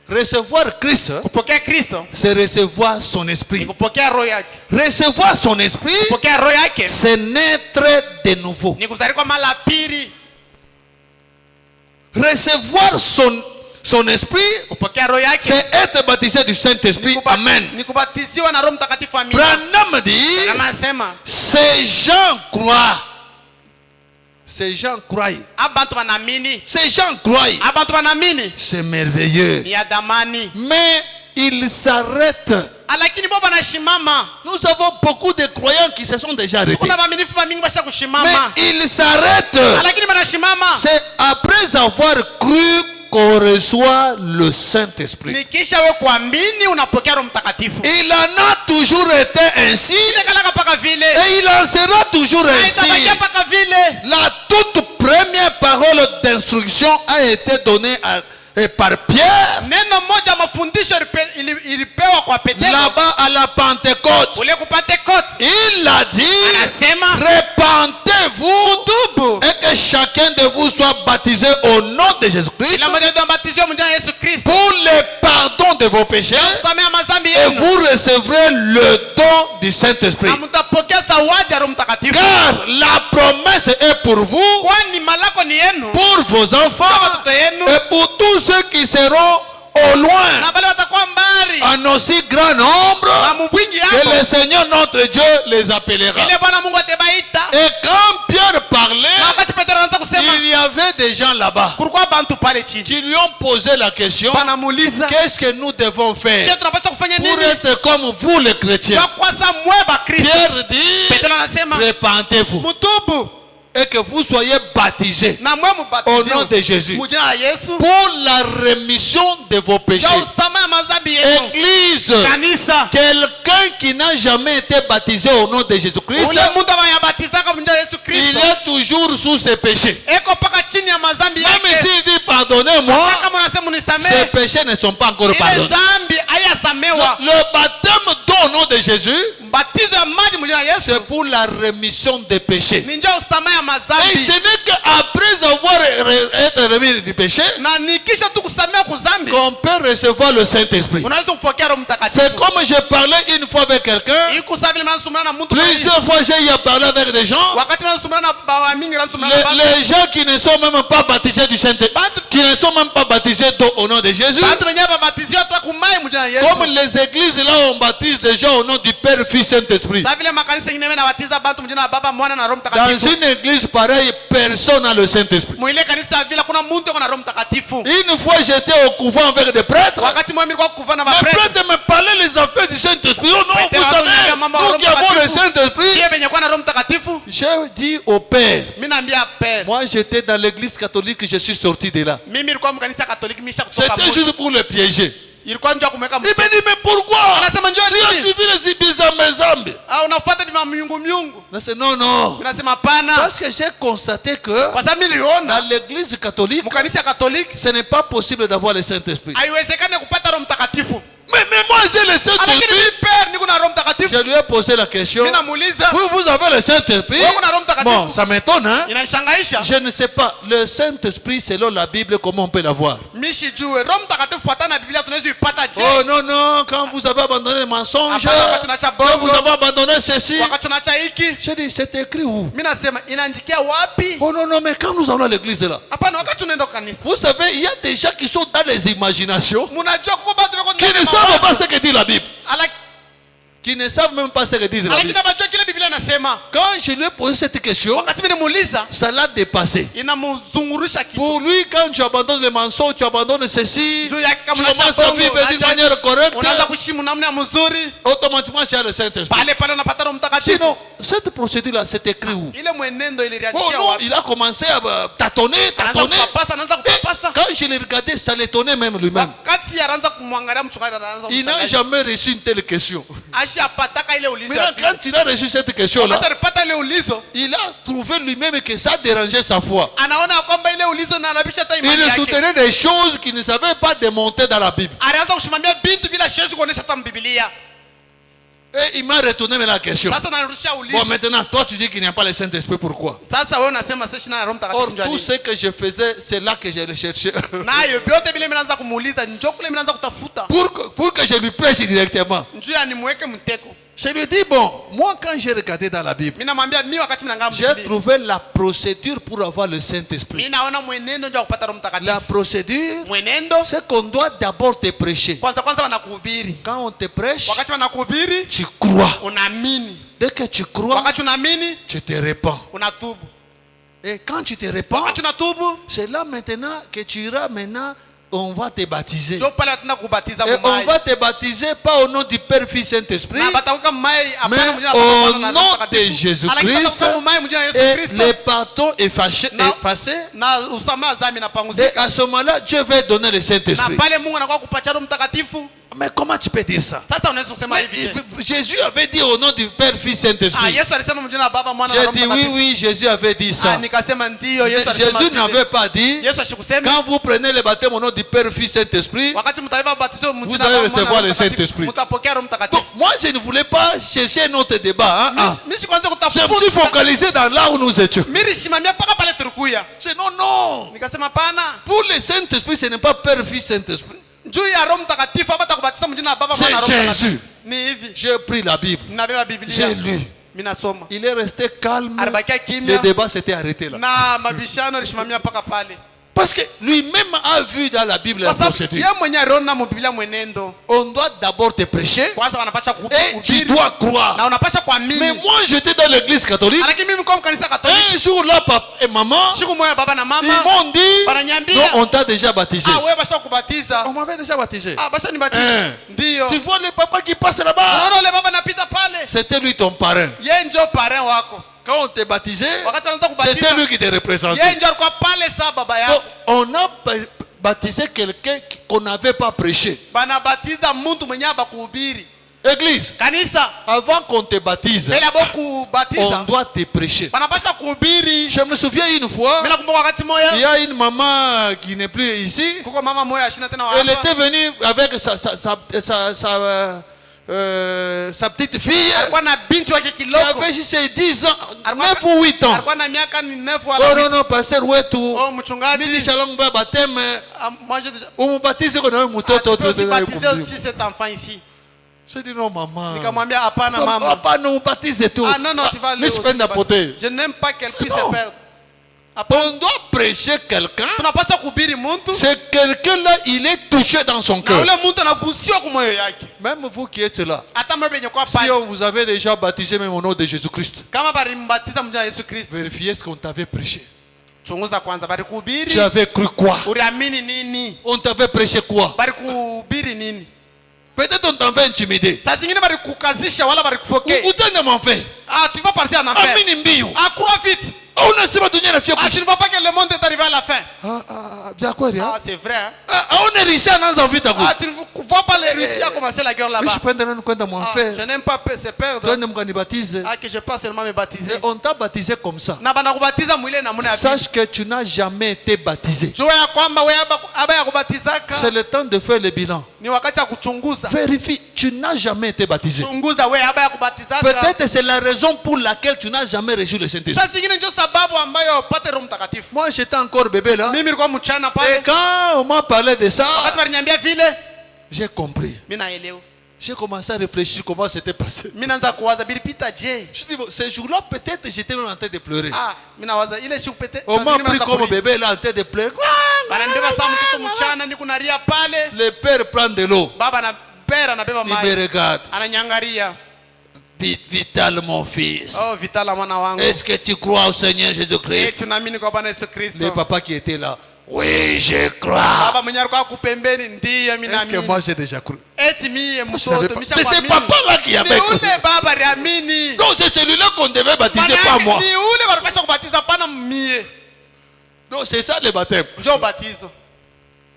Recevoir Christ, Kupokea Kristo c'est recevoir son ni esprit. kupokea roho yake. Recevoir son esprit, Kupokea roho yake c'est naître de nouveau. ni kuzaliwa mara pili. Recevoir son esprit, Kupokea roho yake c'est être baptisé du Saint-Esprit. Amen. ni kubatiziwa na Roho Mtakatifu. Amina. Branham dit, Kama anasema ces gens croient. Ces gens croient. abantu wanaamini. Ces gens croient. Abantu wanaamini C'est merveilleux. ni ya damani. Mais ils s'arrêtent. Lakini bo banashimama. Nous avons beaucoup de croyants qui se sont déjà arrêtés. Kuna waaminifu mingi basha Mais kushimama. ils s'arrêtent. Lakini banashimama. C'est après avoir cru qu'on reçoit le Saint-Esprit. Nikisha we kuamini unapokea Roho Mtakatifu. Il en a toujours été ainsi Ile kalaka paka vile. et il en sera toujours ainsi. Itabakia paka vile. La toute première parole d'instruction a été donnée par Pierre Neno moja mafundisho ilipewa kwa Petero. là-bas à la Pentecôte. Ule kupate kote. Il a dit, Anasema repentez-vous tubu. et que chacun de vous soit baptisé au nom de Jésus-Christ Ila mmoja ndio mbatizwa mjana Yesu Kristo. pour le pardon de vos péchés Samea mazambi et yenu. vous recevrez le don du Saint-Esprit. Na mtapokea zawadi ya Roho Mtakatifu. Car la promesse est pour vous, Kwani malako ni yenu. pour vos enfants Watoto yenu. et pour tous ceux qui seront au loin, Na wale watakuwa mbali. en aussi grand nombre Na mbwingi que yako. le Seigneur notre Dieu les appellera. Ile Bwana Mungu atabaita. Et quand Pierre Na parlait, wakati Petero anaanza kusema il y avait des gens là-bas kulikuwa bantu pale chini. qui lui ont posé la question, Banamuuliza, qu'est-ce que nous devons je faire tunapaswa kufanya pour nini? être comme vous les chrétiens? Kwa kwasa mweba Kristo. Pierre dit, Petero anasema repentez-vous mutubu et que vous soyez baptisés na mwe au nom mubatiziwe de Jésus mujina la Yesu pour la rémission de vos péchés. ya usamaha ya mazambi yenu. Église, Kanisa, quelqu'un qui n'a jamais été baptisé au nom de Jésus-Christ, ule mtu ambaye yabatizaka mjina Yesu il Kristo est toujours sous ses péchés. eko paka chini ya mazambi Même yake. s'il dit pardonnez-moi, Kama unasema ses unisamehe, péchés ne sont pas encore ile pardonnés. zambi hayasamewa. Le baptême au nom de Jésus, Mbatizo ya maji mjina Yesu c'est pour la rémission des péchés. ni njia usamaha ya Et mazambi. ce n'est qu'après avoir été remis du péché Na nikisha tu kusamehe kuzambi qu'on peut recevoir le Saint-Esprit. unaweza kupokea Roho Mtakatifu. C'est comme je parlais une fois avec quelqu'un. Iko sawa vile mnasumana na mtu mwingine. Plusieurs fois j'ai eu à parler avec des gens. Wakati mnasumana na baba mingi mnasumana na baba. Les gens qui ne sont même pas baptisés du Saint-Esprit, qui ne sont même pas baptisés au nom de Jésus. Watu wenyewe babatiziwa hata kumai mjina Yesu. Comme les églises là on baptise des gens au nom du Père, Fils, Saint-Esprit. Sasa vile makanisa mengine yanabatiza bantu mjina la Baba, Mwana na Roho Dans Mtakatifu. une église pareille, personne n'a le Saint-Esprit. Mwile kanisa vile kuna mtu kuna Roho Mtakatifu. Une fois j'étais au couvent avec des prêtres. Wakati mwami kwa kuvana Les maprêtre. prêtres me parlaient les affaires du Saint-Esprit. Oh non, Prêtres vous savez, wanaongea mambo ya nous Roho qui avons le Mtakatifu. Saint-Esprit. Yeye benye kwa na Roho Mtakatifu. J'ai dit au Père, Mimi naambia père. moi j'étais dans l'église catholique, je suis sorti de là. Mimi nilikuwa mkanisa Katoliki misha kutoka C'était moja. juste pour le piéger. Ilikuwa njoo kumweka Il me dit, mais pourquoi Anasema njoo tu as nini? suivi les Ibizambezambe. Ah, unafuata vima miungu miungu. Non, non. Mimi nasema hapana. Parce que j'ai constaté que Kwa sababu niliona dans l'église catholique, mkanisa Katoliki ce n'est pas possible d'avoir le Saint-Esprit. haiwezekani kupata Roho Mtakatifu. Mais moi j'ai le Lakini Saint-Esprit. mimi père niko na Roho Mtakatifu. Je lui ai posé la question. Mimi namuuliza, Vous avez le Saint-Esprit? wewe una Roho Mtakatifu? Bon, ça m'étonne, hein? Inanishangaisha. Je ne sais pas. Le Saint-Esprit, selon la Bible, comment on peut l'avoir? Mishi jue Roho Mtakatifu fuatana na Biblia tunaweza ipata je? Oh non, non, quand vous avez abandonné le mensonge, Hapana, wakati tunaacha quand vous bongo, avez abandonné ceci, wakati tunaacha hiki, j'ai dit, c'est écrit où? mimi nasema inaandikia wapi? Oh non, non, mais quand nous allons à l'église là, Hapana, wakati tunaenda kwa kanisa. vous savez, il y a des gens qui sont dans les imaginations, Mnajua kuko bado wako qui ne savent pas ce que dit la Bible. ala qui ne savent même pas ce que disent la lakini Bible. abajua kile Biblia inasema. Quand je lui ai posé cette question, Wakati mimi nimuuliza, ça l'a dépassé. inamzungurisha kitu. Pour lui, quand tu abandonnes le mensonge, tu abandonnes ceci, Juu ya tu kama commences à vivre d'une manière correcte, unaanza kuheshimu namna mzuri, automatiquement tu as le Saint-Esprit. pale pale unapata Roho Mtakatifu. Sinon, cette procédure-là, c'est écrit où? Ile mwenendo ile Oh iliandikia non, wapi? il a commencé à tâtonner, tâtonner. Anaanza Et kupapasa. quand je l'ai regardé, ça l'étonnait même lui-même. Wakati anaanza kumwangalia mchungaji anaanza Il n'a kumshangaa. jamais reçu une telle question. Ashapataka ile ulizo. Maintenant, quand il a reçu cette question-là, Wakati alipata ile ulizo, il a trouvé lui-même que ça dérangeait sa foi. anaona kwamba ile ulizo inarabisha hata imani Il yake. soutenait des choses qu'il ne savait pas démonter dans la Bible. Alianza kushimamia bintu bila shezi kuonesha hata Biblia. Et il m'a retourné maintenant la question. Sasa narudisha Bon, ulizo. maintenant, toi, tu dis qu'il n'y a pas le Saint-Esprit, pourquoi? Sasa wewe unasema sasa shina Roho Mtakatifu Or, njoo tout nini? ce que je faisais, c'est là que je le cherchais. Nayo vyote vile mnaanza kumuuliza, njoo kule mnaanza kutafuta. pour que je lui prêche directement. Njoo animweke mteko. Je lui dis, bon, moi, quand j'ai regardé dans la Bible, Mimi namwambia mimi wakati mnaangalia j'ai Biblia. trouvé la procédure pour avoir le Saint-Esprit. Mimi naona mwenendo ndio kupata Roho Mtakatifu. La procédure, Mwenendo c'est qu'on doit d'abord te prêcher. kwanza wanakuhubiri. Quand on te prêche, Wakati wanakuhubiri tu crois. unaamini. Dès que tu crois, Wakati unaamini tu te répands. unatubu. Et quand tu te répands, Wakati unatubu c'est là maintenant que tu iras maintenant, on va te baptiser. ndio pale tunataka kubatiza Et on mumai. va te baptiser pas au nom du Père, Fils, Saint-Esprit, Na batakuka mumai hapana mais mjina au Baba na nom Roho de Mtakatifu. Jésus-Christ. Lakini batakuka mumai mjina Yesu Et Kristo. le pardon effacé. Na usamaha dhambi na Et panguzika. à ce moment-là, Dieu va donner le Na Saint-Esprit. pale Mungu anakuwa kupatia Roho Mtakatifu. Mais comment tu peux dire ça? Sasa unaweza kusema Mais hivi. Jésus avait dit au nom du Père, Fils, Saint-Esprit. Yesu alisema mjina la Baba Mwana na J'ai Roho dit oui, Mtakatifu. oui, Jésus avait dit ça. Nikasema ndio Mais Yesu alisema. Jésus vile. n'avait pas dit, Yesu ashikusema quand vous prenez le baptême au nom du Père, Fils, Saint-Esprit, wakati mtaiva batizo vous mjina allez la Baba recevoir Mwana na le Roho Mtakatifu, Saint-Esprit. mtapokea Roho donc, Mtakatifu. moi, je ne voulais pas chercher un autre débat. Mimi kwanza Je me suis kutafuta. focalisé dans là où nous étions. Mimi simamia paka pale tulikuya. Je dis non, non. Nikasema pana. Pour le Saint-Esprit, ce n'est pas Père, Fils, Saint-Esprit. Juu ya Roho Mtakatifu hapa takubatiza mjina la Baba C'est Mwana na Roho Jésus. Mtakatifu. Ni hivi. J'ai pris la Bible. Ninabeba Biblia. J'ai lu. Mimi nasoma. Il est resté calme. Alibakia kimya. Le débat s'était arrêté là. Na mabishano lishimamia paka pale. Parce que lui-même a vu dans la Bible la Kwa sababu procédure. yeye mwenyewe aliona mu Biblia mwenendo. On doit d'abord te prêcher Kwanza wanapasha et tu kuhubiri. dois Na croire. unapasha Mais kuamini. moi, j'étais dans l'église catholique. Lakini mimi kwa kanisa Katoliki. Un jour là, papa et maman, Siku moja baba na ils mama m'ont dit, wananiambia, non, on t'a déjà baptisé. wewe basha kubatiza. On m'avait déjà baptisé. Basha nibatiza. Ndio. Tu vois le papa qui passe là-bas. Unaona ule baba napita pale. C'était lui ton parrain. Yeye ndio parent wako. Quand on t'est baptisé, Wakati wanaanza c'était kubatiza. lui qui te représentait. Yeye ndio alikuwa pale saa baba Donc, yako. on a baptisé quelqu'un qu'on n'avait pas prêché. Banabatiza mtu mwenye abakuhubiri. Église, Kanisa avant qu'on te baptise, bila on kubatiza. doit te prêcher. Banapasha kuhubiri. Je me souviens une fois, Mimi nakumbuka wakati il moja y a une maman qui n'est plus ici. kuko mama moja ashina tena Elle hapa. était venue avec sa petite fille Alikuwa na binti wake qui kiloko. avait juste 10 ans, 9 ou 8 ans. Alikuwa na miaka 9 Oh wala. non, non, pasteur wetu. Oh Mimi mchungaji. shalom ba baptême. Moi je déjà Umubatize kwa nawe mtoto tu peux aussi wote. baptiser aussi cet enfant ici. Je dis non maman. Nikamwambia hapana mama. Papa non baptise tout. Non non, tu vas Mais je peux n'apporter. Je n'aime pas qu'elle puisse se Non. perdre. On doit prêcher quelqu'un. Tunapaswa kuhubiri mtu. C'est quelqu'un-là, il est touché dans son Na cœur. ule mtu anagusiwa kwa moyo yake. Même vous qui êtes là. Hata mwe benye kwa Si pale. on vous avait déjà baptisé même au nom de Jésus-Christ, Kama balimbatiza mjina Yesu Kristo. vérifiez ce qu'on t'avait prêché. Chunguza kwanza bali Tu kuhubiri. avais cru quoi? Uriamini nini? On t'avait prêché quoi? Bali kuhubiri nini? Peut-être on t'avait intimidé. Saa zingine bali kukazisha wala bali kufokea. Ou t'en as fait. Tu vas partir en enfer. Amini mbio. Crois vite. On a si batunye na fia Tu ne kuishi. vois pas que le monde est arrivé à la fin. Bien quoi rien? C'est vrai. Hein? On est riche en envie ta Tu ne vois pas les Russes à commencer la guerre là-bas. Je peux donner kwenda mon frère. Je n'aime pas se perdre. Toi ne baptise. Que je pas seulement me baptiser. On t'a baptisé comme ça. Na bana kubatiza mwile na muna. Sache que tu n'as jamais été baptisé. Jua ya kwamba wewe aba ya kubatizaka. C'est le temps de faire le bilan. Ni wakati ya kuchunguza. Vérifie, tu n'as jamais été baptisé. Chunguza wewe aba ya kubatizaka. Peut-être c'est la raison pour laquelle tu n'as jamais reçu le Saint-Esprit. Sasa zingine ndio sababu ambayo upate Roho Mtakatifu. Moi j'étais encore bébé là. Mimi nilikuwa mchana Et pale. quand on m'a parlé de ça, Wakati waliniambia vile, j'ai compris. mimi naelewa. J'ai commencé à réfléchir comment c'était passé. Mimi naanza kuwaza bilipita je. Je dis, bon, ce jour-là, peut-être j'étais en train de pleurer. Mimi nawaza ile siku pete. On m'a pris comme bébé là en train de pleurer. Bananibeba saa mtoto mchana niko nalia pale. Le père prend de l'eau. Baba na pera anabeba Il me maji. regarde. Ananyangalia. Vital, mon fils. Oh, Vitala mwana wangu. Est-ce que tu crois au Seigneur Eh, Jésus-Christ? tunaamini kwa Bwana Yesu Le Kristo. papa qui était là. Oui, je crois. Baba mwenye alikuwa kupembeni ndiye mimi Est-ce que naamini. moi j'ai déjà cru? Eti mie savais mtoto pas. misha C'est ce kuamini. papa-là qui avait Ni cru. ule baba aliamini. Non, c'est celui-là qu'on devait baptiser, Maana pas yake moi. ni ule wanapaswa kubatiza pana mie. Non, c'est ça le baptême. Njoo ubatizo.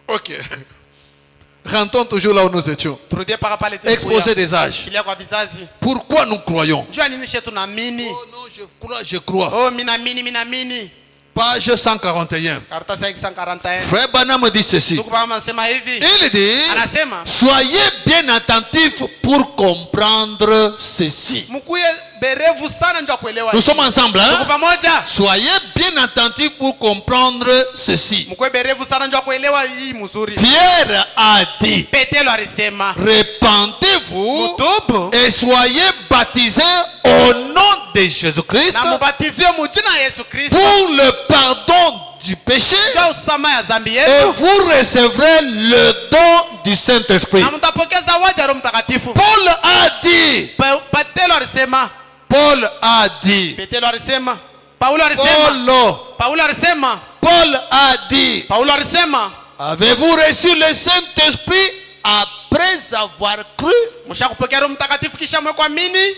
Ok. Rentrons toujours là où nous étions. Turudie paka pale Exposé des âges. Kilia kwa vizazi. Pourquoi nous croyons? Njoo nini shetu naamini. Oh non, je crois, je crois. Oh, mimi naamini. Page 141. Karatasi ya 141. Frère Branham dit ceci. Ndugu mama anasema hivi. Il dit, Anasema, soyez bien attentifs pour comprendre ceci. mkuye berevu sana njoo kuelewa. Nous sommes ensemble, Tuko hein? pamoja. Soyez bien attentifs pour comprendre ceci. Mkuye berevu sana njoo kuelewa hii mzuri. Pierre a dit, Petelo alisema, répentez-vous mutubu et soyez baptisés au nom de Jésus-Christ na mubatiziwe mu jina la Yesu Kristo. pour le pardon du péché Njoo usamaha ya dhambi et yetu. vous recevrez le don du Saint-Esprit. Na mtapokea zawadi ya Roho Mtakatifu. Paul a dit, Petelo alisema, Paul a dit, Petelo alisema, Paulo alisema, Paulo alisema, Paul a dit, Paulo alisema, avez-vous reçu le Saint-Esprit après avoir cru? mshakupokea Roho Mtakatifu kisha mwe kuamini.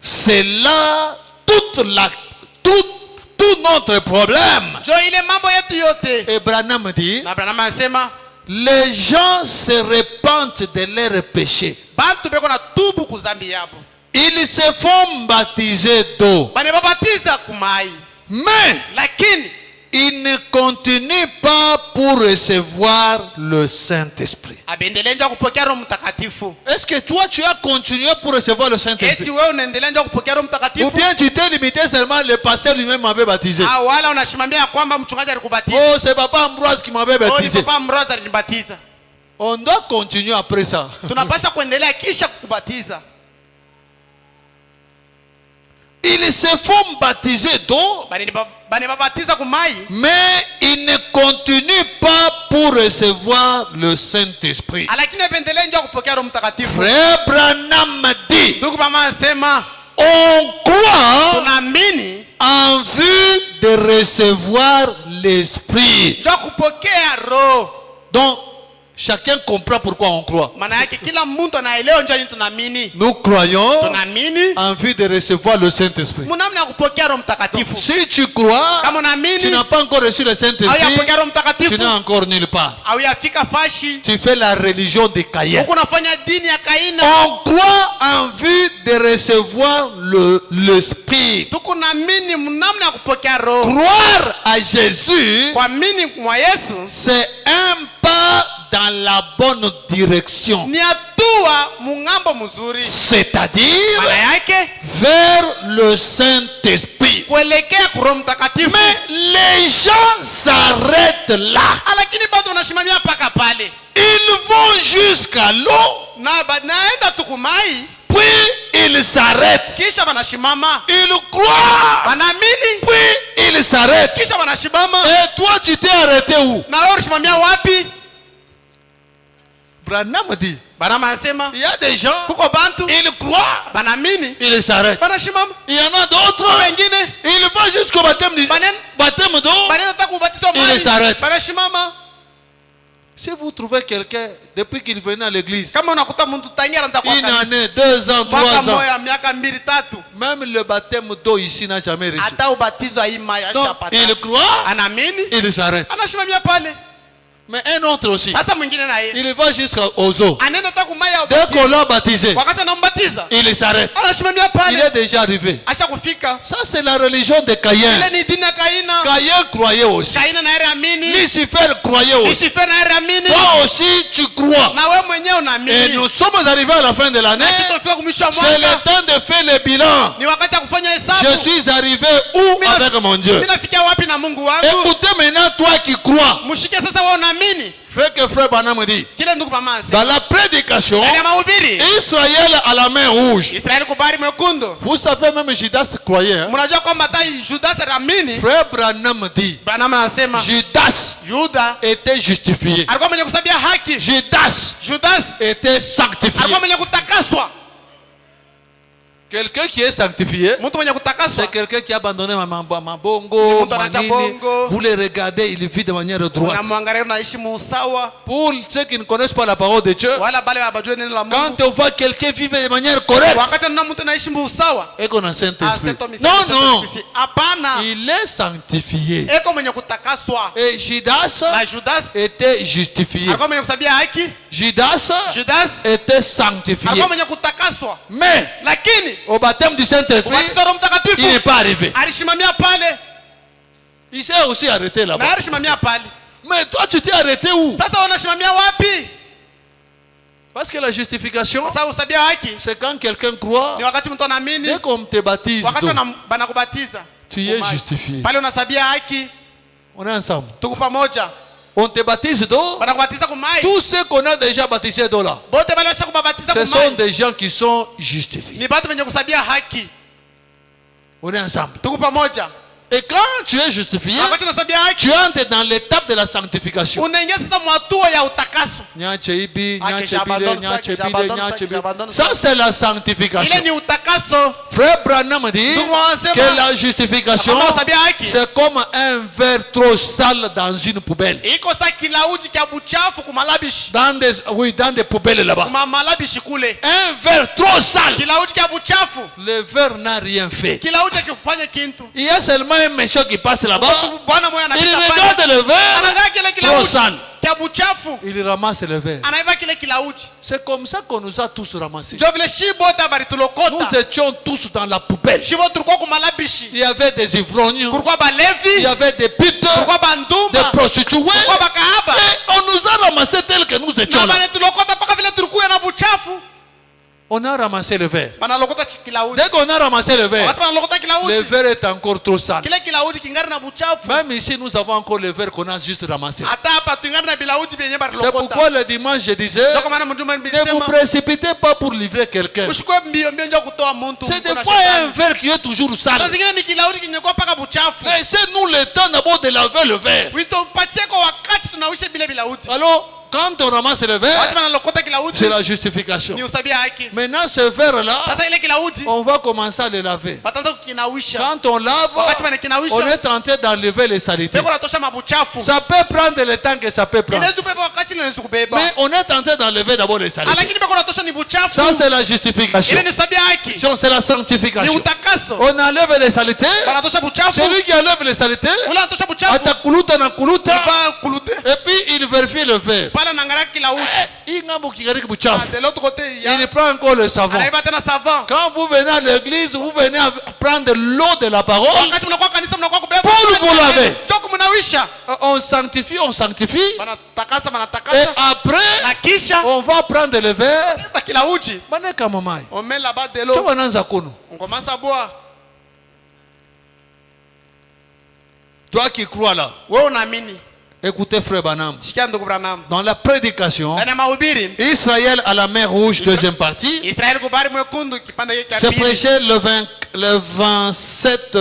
C'est là tout notre problème. Njoo ile mambo yetu yote. Et Branham dit, Na Branham anasema, les gens se repentent de leurs péchés. bantu beko na tubu kuzambi yabo. Ils se font baptiser d'eau. Bane babatiza kumai. Mais Lakini ils ne continuent pas pour recevoir le Saint-Esprit. abendelee njoo kupokea Roho Mtakatifu. Est-ce que toi tu as continué pour recevoir le Saint-Esprit? Eti wewe unaendelea njoo kupokea Roho Ou Mtakatifu? bien tu t'es limité seulement, le pasteur lui-même m'avait baptisé. Au wala unashimamia kwamba mchungaji alikubatiza. Oh, c'est Papa Ambroise qui m'avait Oh, ni baptisé. Papa Mroza alinibatiza. On doit continuer après ça. Tunapaswa kuendelea kisha kukubatiza. Ils se font baptiser d'eau, Bane babatiza kumai. mais ils ne continuent pas pour recevoir le Saint-Esprit. Lakini abendelee njoo kupokea Roho Mtakatifu. Frère Branham dit, Ndugu mama anasema, on croit tunaamini en vue de recevoir l'Esprit. njoo kupokea Roho. Donc, chacun comprend pourquoi on croit. Maana yake kila mtu anaelewa njoo tunaamini. Nous croyons Tunaamini en vue de recevoir le Saint-Esprit. mnamna kupokea Roho Mtakatifu. Si tu crois, Kama unaamini tu n'as pas encore reçu le au Saint-Esprit, yapokea Roho tu Mtakatifu n'es encore nulle part. au yafika fashi, Tu fais la religion de Caïn. huko unafanya dini ya Kaina. On croit en vue de recevoir l'Esprit. Tuko naamini mnamna kupokea Roho. Croire à Jésus, Kuamini kwa Yesu c'est un pas dans la bonne direction. ni hatua mungambo mzuri. C'est-à-dire Maana yake vers le Saint-Esprit. kuelekea kwa Roho Mtakatifu. Mais les gens s'arrêtent là. Lakini bado wanashimamia paka pale. Ils vont jusqu'à l'eau, Naenda tukumai puis ils s'arrêtent. kisha wanashimama. Ils croient, Wanaamini puis ils s'arrêtent. kisha wanashimama. Et toi, tu t'es arrêté où? Na wewe unashimamia wapi? Branham dit, Branham anasema il y a des gens, kuko bantu ils croient, banaamini ils s'arrêtent. banashimama. Il y en a d'autres, Wengine ils vont jusqu'au baptême d'eau. banaweza taka kubatizwa Il mahali s'arrête. banashimama. Si vous trouvez quelqu'un, depuis qu'il venait à l'église, Kama unakuta mtu tangia anaanza kwa une kanisa année, 2 ans, 3 mwaka ans, moja, miaka 2 3, même le baptême d'eau ici n'a jamais reçu. hata ubatizo hii Donc, ashapata. il croit, Anaamini il s'arrête. anashimamia pale. Mais un autre aussi, Sasa mwingine na yeye il va jusqu'aux eaux. anaenda hata kumaya Dès qu'on l'a baptisé, wakati anambatiza il s'arrête. anashimamia Il pale, est déjà arrivé. asha kufika. Ça, c'est la religion de Caïn. Ile ni dini ya Kaina. Caïn croyait aussi. Kaina na yeye amini, Lucifer croyait aussi. Lucifer na yeye amini, Toi aussi, tu crois. na wewe mwenyewe Et unaamini. nous sommes arrivés à la fin de l'année. Tutafika kumwisho wa C'est le mwaka, temps de faire le bilan. ni wakati wa kufanya Je hesabu. suis arrivé où avec mon Dieu? Mimi nafikia wapi na Mungu wangu? Écoutez maintenant, toi qui crois. Mshike sasa, wewe unaamini Frère que frère Branham dit. kile ndugu mama anasema. Dans la prédication, Ndani ya mahubiri Israël a la main rouge. Israeli kubari mwekundu. Vous savez, même Judas croyait. Hein? Mnajua kwamba hata Judas aliamini. Frère Branham dit. Branham anasema Judas Yuda était justifié. alikuwa mwenye kusabia haki. Judas Judas était sanctifié. alikuwa mwenye kutakaswa. Quelqu'un qui est sanctifié, mtu mwenye kutakaswa c'est quelqu'un qui a abandonné mabongo, mtu anacha manini. bongo. Vous les regardez, il vit de manière droite. unamwangalia unaishi muusawa. Pour ceux qui ne connaissent pas la parole de Dieu, Wala bale abajue neno la Mungu. quand on voit quelqu'un vivre de manière correcte, Wakati unaona mtu anaishi muusawa, et qu'on a Saint-Esprit. aseto misali Non, za non, Kristo. Hapana. il est sanctifié. Eko mwenye kutakaswa. Et Judas Na Judas était justifié. alikuwa mwenye kusabia haki. Judas Judas était sanctifié. alikuwa mwenye kutakaswa. Mais Lakini au baptême du Saint-Esprit, ubatizo wa Roho Mtakatifu il n'est pas arrivé. alishimamia pale. Il s'est aussi arrêté Na là-bas. alishimamia pale. Mais toi, tu t'es arrêté où? Sasa unashimamia wapi? Parce que la justification, Sasa usabia haki c'est quand quelqu'un croit. ni wakati mtu anaamini, Dès qu'on te baptise, wakati donc, banakubatiza tu es justifié. pale unasabia haki. On est ensemble. Tuko pamoja. On te baptise d'eau. Banakubatiza kumai. Tous ceux qu'on a déjà baptisés d'eau là, Bote bale washa kubatiza ce sont kumai. des gens qui sont justifiés. Ni batu wenye kusabia haki. On est ensemble. Tuko pamoja. Et quand tu es justifié, Wakati unasabia haki, tu entres dans l'étape de la sanctification. unaingia sasa mwatua ya utakaso. Ça c'est la Ile sanctification. ni utakaso. Frère Branham dit Ndugu wanasema, que la justification kama usabia haki, c'est comme un verre trop sale dans une poubelle. iko sa kilauji kya buchafu kumalabishi. Dans des poubelles là-bas. Kumalabishi kule. Un verre trop sale. Kilauji kya buchafu. Le verre n'a rien fait. Kilauji kifanye kintu. Il y a seulement un méchant qui passe là-bas. Bwana moyo Il anapita pale. regarde le verre Anaangalia kile trop kilauji sale. kya buchafu. Il ramasse le verre. Anaiba kile kilauji. C'est comme ça qu'on nous a tous ramassés. Ndio vile shibo tabari Nous tulokota. étions tous dans la poubelle. Shibo tulikuwa kumalabishi. Il y avait des ivrognes, Kulikuwa il y balevi, avait des putes, kulikuwa des bandumba, prostituées. kulikuwa bakahaba. Et on nous a ramassés tels que nous étions Na là. bale tulokota paka vile tulikuwa na buchafu. On a ramassé le verre. Banalokota kilauji. Dès qu'on a ramassé le verre, Wakati banalokota le kilauji, verre est encore trop sale. kile kilauji kingari na buchafu. Même ici, nous avons encore le verre qu'on a juste ramassé. Hata hapa tuingari na bilauji vyenye C'est barilokota. pourquoi le dimanche, je disais, Ndio kwa maana mtume ne vous alisema précipitez pas pour livrer quelqu'un. ushikwe mbio mbio ndio kutoa mtu. C'est des kuna fois shetani. un verre qui est toujours Saa sale. zingine ni kilauji kinyekuwa paka buchafu. Laissez-nous le temps d'abord de laver le verre. Wito upatie kwa wakati tunawisha bile bilauji. Alors, quand on ramasse le Watu verre, wanalokota kilauji c'est la justification. ni usabia haki. Maintenant, ce verre-là, Sasa ile kilauji on va commencer à le laver. wataanza kukinawisha. Quand on lave, Wakati wanakinawisha, on est en train d'enlever les saletés. beko natosha mabuchafu. Ça peut prendre le temps que ça peut prendre. Inaweza kubeba wakati na inaweza kubeba. Mais on est en train d'enlever d'abord les saletés. Lakini beko natosha ni buchafu. Ça, c'est la justification. Ile ni sabia haki. C'est la Ni sanctification. utakaso. On enlève les saletés. Wanatosha buchafu. Celui qui enlève les saletés, Ule anatosha buchafu. atakuluta na kuluta, Va kulute. et puis il vérifie le verre. Pala naangalia kilauji. Il ngambo kigariki buchafu. De l'autre côté, il y a Il prend encore le savon. anaiba tena savon. Quand vous venez à l'église, vous venez prendre l'eau de la parole. Wakati mnakuwa kanisa mnakuwa kubeba. Paul vous l'avez. Joko mnawisha. On sanctifie. Banatakasa Et banatakasa. après, Na kisha on va prendre le verre. ba kilauji. Maneka mamai. On met là-bas de Tu l'eau. wananza kunu. On commence à boire. Toi qui crois là, Wewe unaamini? écoutez frère Branham. Shikia ndugu Branham. Dans la prédication, Na mahubiri. Israël à la mer Rouge, deuxième partie, Israeli kubari mwekundu kipande hiki cha c'est pili. prêché le 27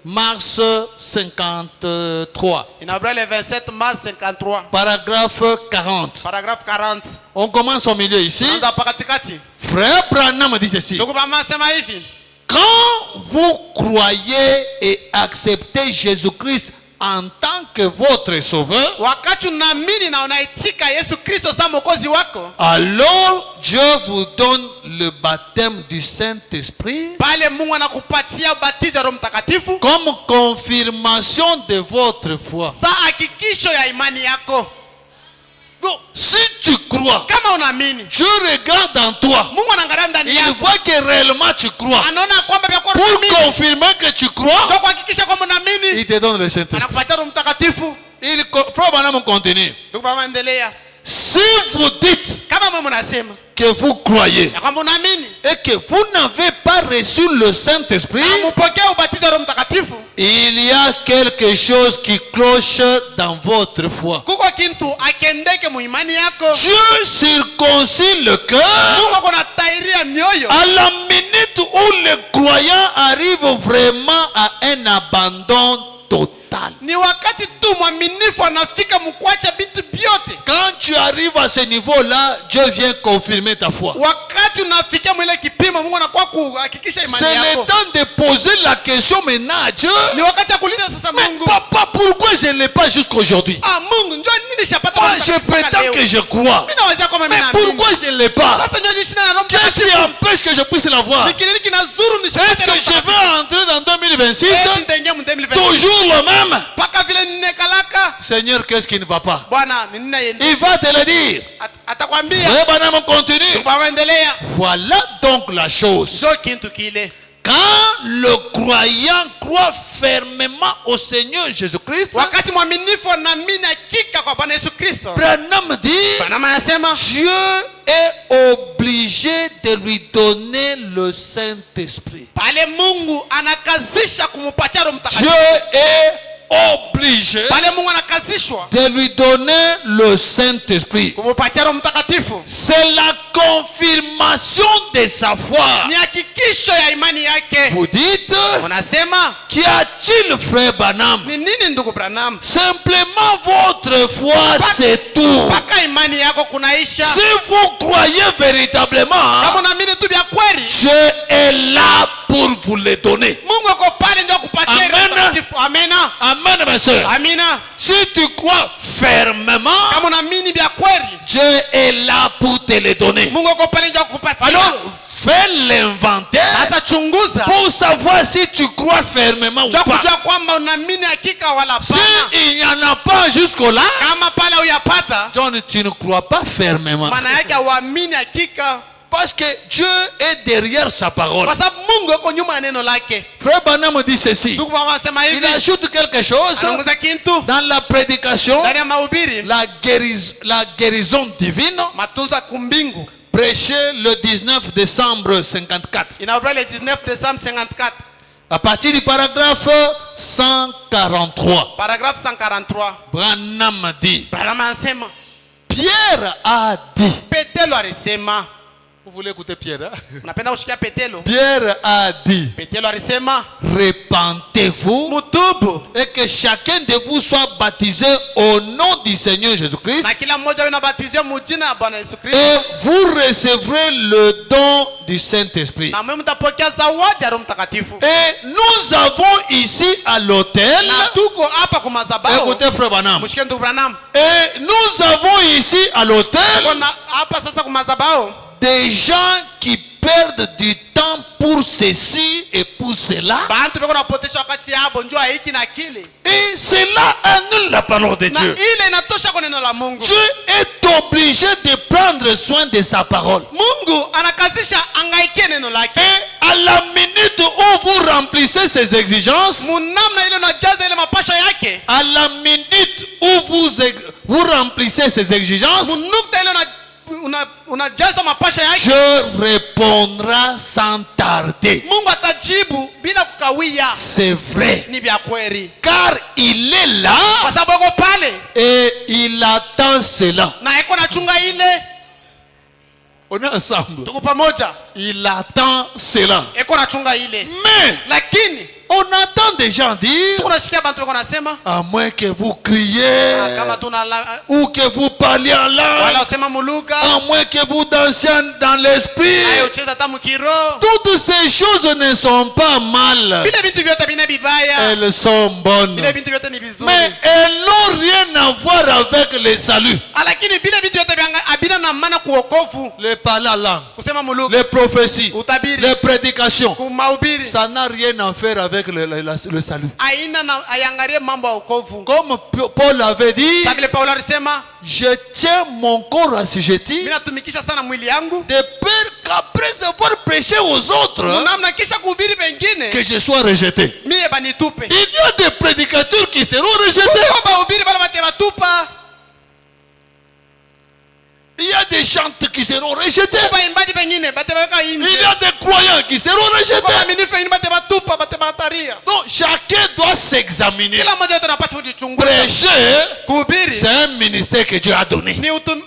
mars 53, Inaubra le 27 mars 53. paragraphe 40. Paragraphe 40. On commence au milieu ici. Anza pa katikati. Frère Branham dit ceci. Ndugu Branham anasema hivi. Quand vous croyez et acceptez Jésus-Christ en tant que votre sauveur, Wakati unaamini na unaitika Yesu Kristo kama mwokozi wako, alors Dieu vous donne le baptême du Saint-Esprit pale Mungu anakupatia ubatizo wa Roho Mtakatifu comme confirmation de votre foi. saa hakikisho ya imani yako. Donc, si tu crois, Kama unaamini, Dieu regarde en toi. Mungu anaangalia ndani Il yako. voit que réellement tu crois. Anaona kwamba vya kwa Pour unaamini. confirmer que tu crois, Kwa kuhakikisha kwamba unaamini, il te donne le Saint-Esprit. anakupatia Roho Mtakatifu. Frère Branham continue. Ndugu Branham endelea. Si vous dites Kama mwe mnasema que vous croyez ya kwamba unaamini, et que vous n'avez pas reçu le Saint-Esprit, mupokee ubatizo wa Roho Mtakatifu, il y a quelque chose qui cloche dans votre foi. kuko kintu akendeke muimani yako. Dieu circoncit le cœur Mungu kuna tairia mioyo. à la minute où le croyant arrive vraiment à un abandon total. Ni wakati tu mwaminifu anafika mkuacha vitu vyote. Quand tu arrives à ce niveau-là, Dieu vient confirmer ta foi. wakati unafikia mwile kipimo Mungu anakuwa kuhakikisha imani C'est le yako. temps de poser la question maintenant à Dieu. Ni wakati ya kuuliza sasa Mais Mungu, papa, pourquoi je ne l'ai pas jusqu'aujourd'hui? Mungu njoo nini nishapata Moi, Roho je Mtakatifu mpaka prétends leo? que je crois. Mimi naweza kama Mais mimi naamini. pourquoi je ne l'ai pas? Sasa njoo nishinde na Roho Qu'est-ce qui Mtakatifu. empêche que je puisse l'avoir? Ni kinini kinazuru Est-ce nishapata que Roho je Mtakatifu? vais entrer dans 2026? Nitaingia mu 2020. Toujours le même? Paka vile ninekalaka. Seigneur, qu'est-ce qui ne va pas? Bwana ni nini nayendi? Il va te le dire. Atakwambia. Frère Branham continue. Tupaendelea. Voilà donc la chose. Sio kintu kile. Quand le croyant croit fermement au Seigneur Jésus-Christ, Wakati mwaminifu anaamini hakika kwa Bwana Yesu Kristo. Branham dit, Bwana anasema Dieu est obligé de lui donner le Saint-Esprit. pale Mungu anakazisha kumupatia Roho Dieu Mtakatifu. est obligé Pale Mungu anakazishwa de lui donner le Saint-Esprit. kumupatia Roho Mtakatifu. C'est la confirmation de sa foi. Ni hakikisho ya imani yake. Vous dites, Unasema qu'y a-t-il, frère Branham? ni nini ndugu Branham? Simplement votre foi, c'est tout. Mpaka imani yako kunaisha. Si vous croyez véritablement, Kama unaamini tu vya kweli, Dieu est là pour vous les donner. Mungu yuko pale ndio kupatia Roho Amen. Mtakatifu. Amena. Amen, mes soeurs. Amina. Si tu crois fermement, Kama unaamini vya kweli, Dieu est là pour te les donner. Mungu yuko pale ndio kupatia. Alors, fais l'inventaire Sasa chunguza pour savoir si tu crois fermement ou ndio pas. kujua kwamba unaamini hakika wala Si hapana. il n'y en a pas jusqu'au-là, Kama pale uyapata, John, tu ne crois pas fermement. maana yake hauamini hakika, Parce que Dieu est derrière sa parole. kwa sababu Mungu yuko nyuma ya neno lake. Frère Branham dit ceci. Ndugu mama anasema Il hivi, ajoute quelque chose anaongeza kitu dans la prédication, ndani ya mahubiri, la guérison divine, matunzo ya kumbingu. prêchée le 19 décembre 54. Inahubiri le 19 décembre 54, À partir du paragraphe 143, paragraphe 143. Branham dit, Branham anasema, Pierre a dit, Petelo alisema, vous voulez écouter Pierre, hein? unapenda kushikia Petelo? Pierre a dit, Petelo alisema, repentez-vous mutubu et que chacun de vous soit baptisé au nom du Seigneur Jésus-Christ na kila mmoja unabatizwa mujina ya Bwana Yesu Kristo, et vous recevrez le don du Saint-Esprit. na mwe mtapokea zawadi ya Roho Mtakatifu. Et nous avons ici à l'autel, Na tuko hapa kwa madhabahu. écoutez frère Branham, Mshike ndugu Branham. et nous avons ici à l'autel Kuna hapa sasa kwa madhabahu des gens qui perdent du temps pour ceci et pour cela. bantu beko napotesha wakati yabo njoo hiki na kile. Et cela annule la parole de Na Dieu. ile inatosha kwa neno la Mungu. Dieu est obligé de prendre soin de sa parole. Mungu anakazisha angaikie neno lake. Et à la minute où vous remplissez ces exigences, Munamna ile unajaza ile mapasha yake. à la minute où vous remplissez ces exigences, Munukta ile unajaza mapasha yake. Dieu répondra sans tarder. Mungu atajibu bila kukawia. C'est vrai. Ni vya kweli. Car il est là Kwa sababu yuko pale et il attend cela. na yuko nachunga ile. On est ensemble. Tuko pamoja. Il attend cela. Yuko nachunga ile. Mais Lakini on entend des gens dire, tunashikia bantu wako nasema à moins que vous criez kama tuna ou que vous parliez en wala langue, usema muluga à moins que vous dansiez dans l'esprit. ayo ucheza tamu kiroho. Toutes ces choses ne sont pas mal. Vile vitu vyote vina vibaya. Elles sont bonnes. Vile vitu vyote ni vizuri. Mais elles n'ont rien à voir avec le salut. Lakini vile vitu vyote havina na maana kuokovu. Les parler en langue, Kusema muluga, les prophéties, utabiri, les prédications, kumahubiri, ça n'a rien à faire avec le salut. aina na ayangalie mambo ya wokovu. Comme Paul avait dit, Kama vile Paulo alisema, je tiens mon corps assujetti mimi natumikisha sana mwili yangu de peur qu'après avoir prêché aux autres, namna kisha kuhubiri pengine que je sois rejeté. mie banitupe. Il y a des prédicateurs qui seront rejetés. Kwa bahubiri bale bate batupa. Il y y a des chantes qui seront rejetés. vaimbaji pengine bateweka Il nje y a des croyants qui seront rejetés. kwa waaminifu pengine batebatupa batebataria. Donc chacun doit s'examiner. Kila mmoja wetu anapaswa kujichunguza. Prêcher, Kuhubiri c'est un ministère que Dieu a donné.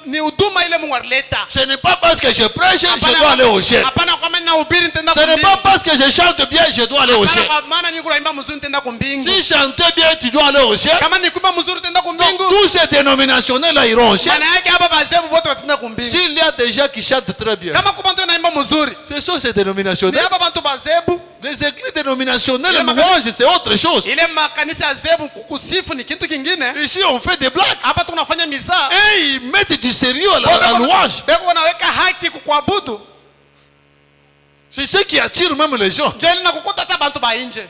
ni huduma ile Mungu alileta. Ce n'est pas parce que je prêche, je dois aller au ciel. Hapana kwa maana nahubiri nitaenda Ce n'est kumbingu. pas parce que je chante bien, je dois aller au ciel. Hapana kwa maana niko naimba mzuri nitaenda kumbingu. Si chanter bien, tu dois aller au ciel. Kama nikuimba mzuri nitaenda Donc kumbingu. tous ces dénominationnels là iront au ciel. Maana yake hapa bazebu wote wataenda kumbingu. S'il y a des gens qui chantent très bien, Kama kwa mtu anaimba mzuri. ce sont ces Ni dénominationnels. hapa bantu bazebu. Les églises dénominationnelles, Il y a louange, c'est autre chose. Ile makanisa ya zebu kusifu ni kitu kingine. Ici, on fait des blagues. Hapa tunafanya mizaa. Et ils mettent du sérieux à la louange. Beko wanaweka haki kukuabudu. C'est ce qui attire même les gens. Ndio linakukuta hata bantu ba nje.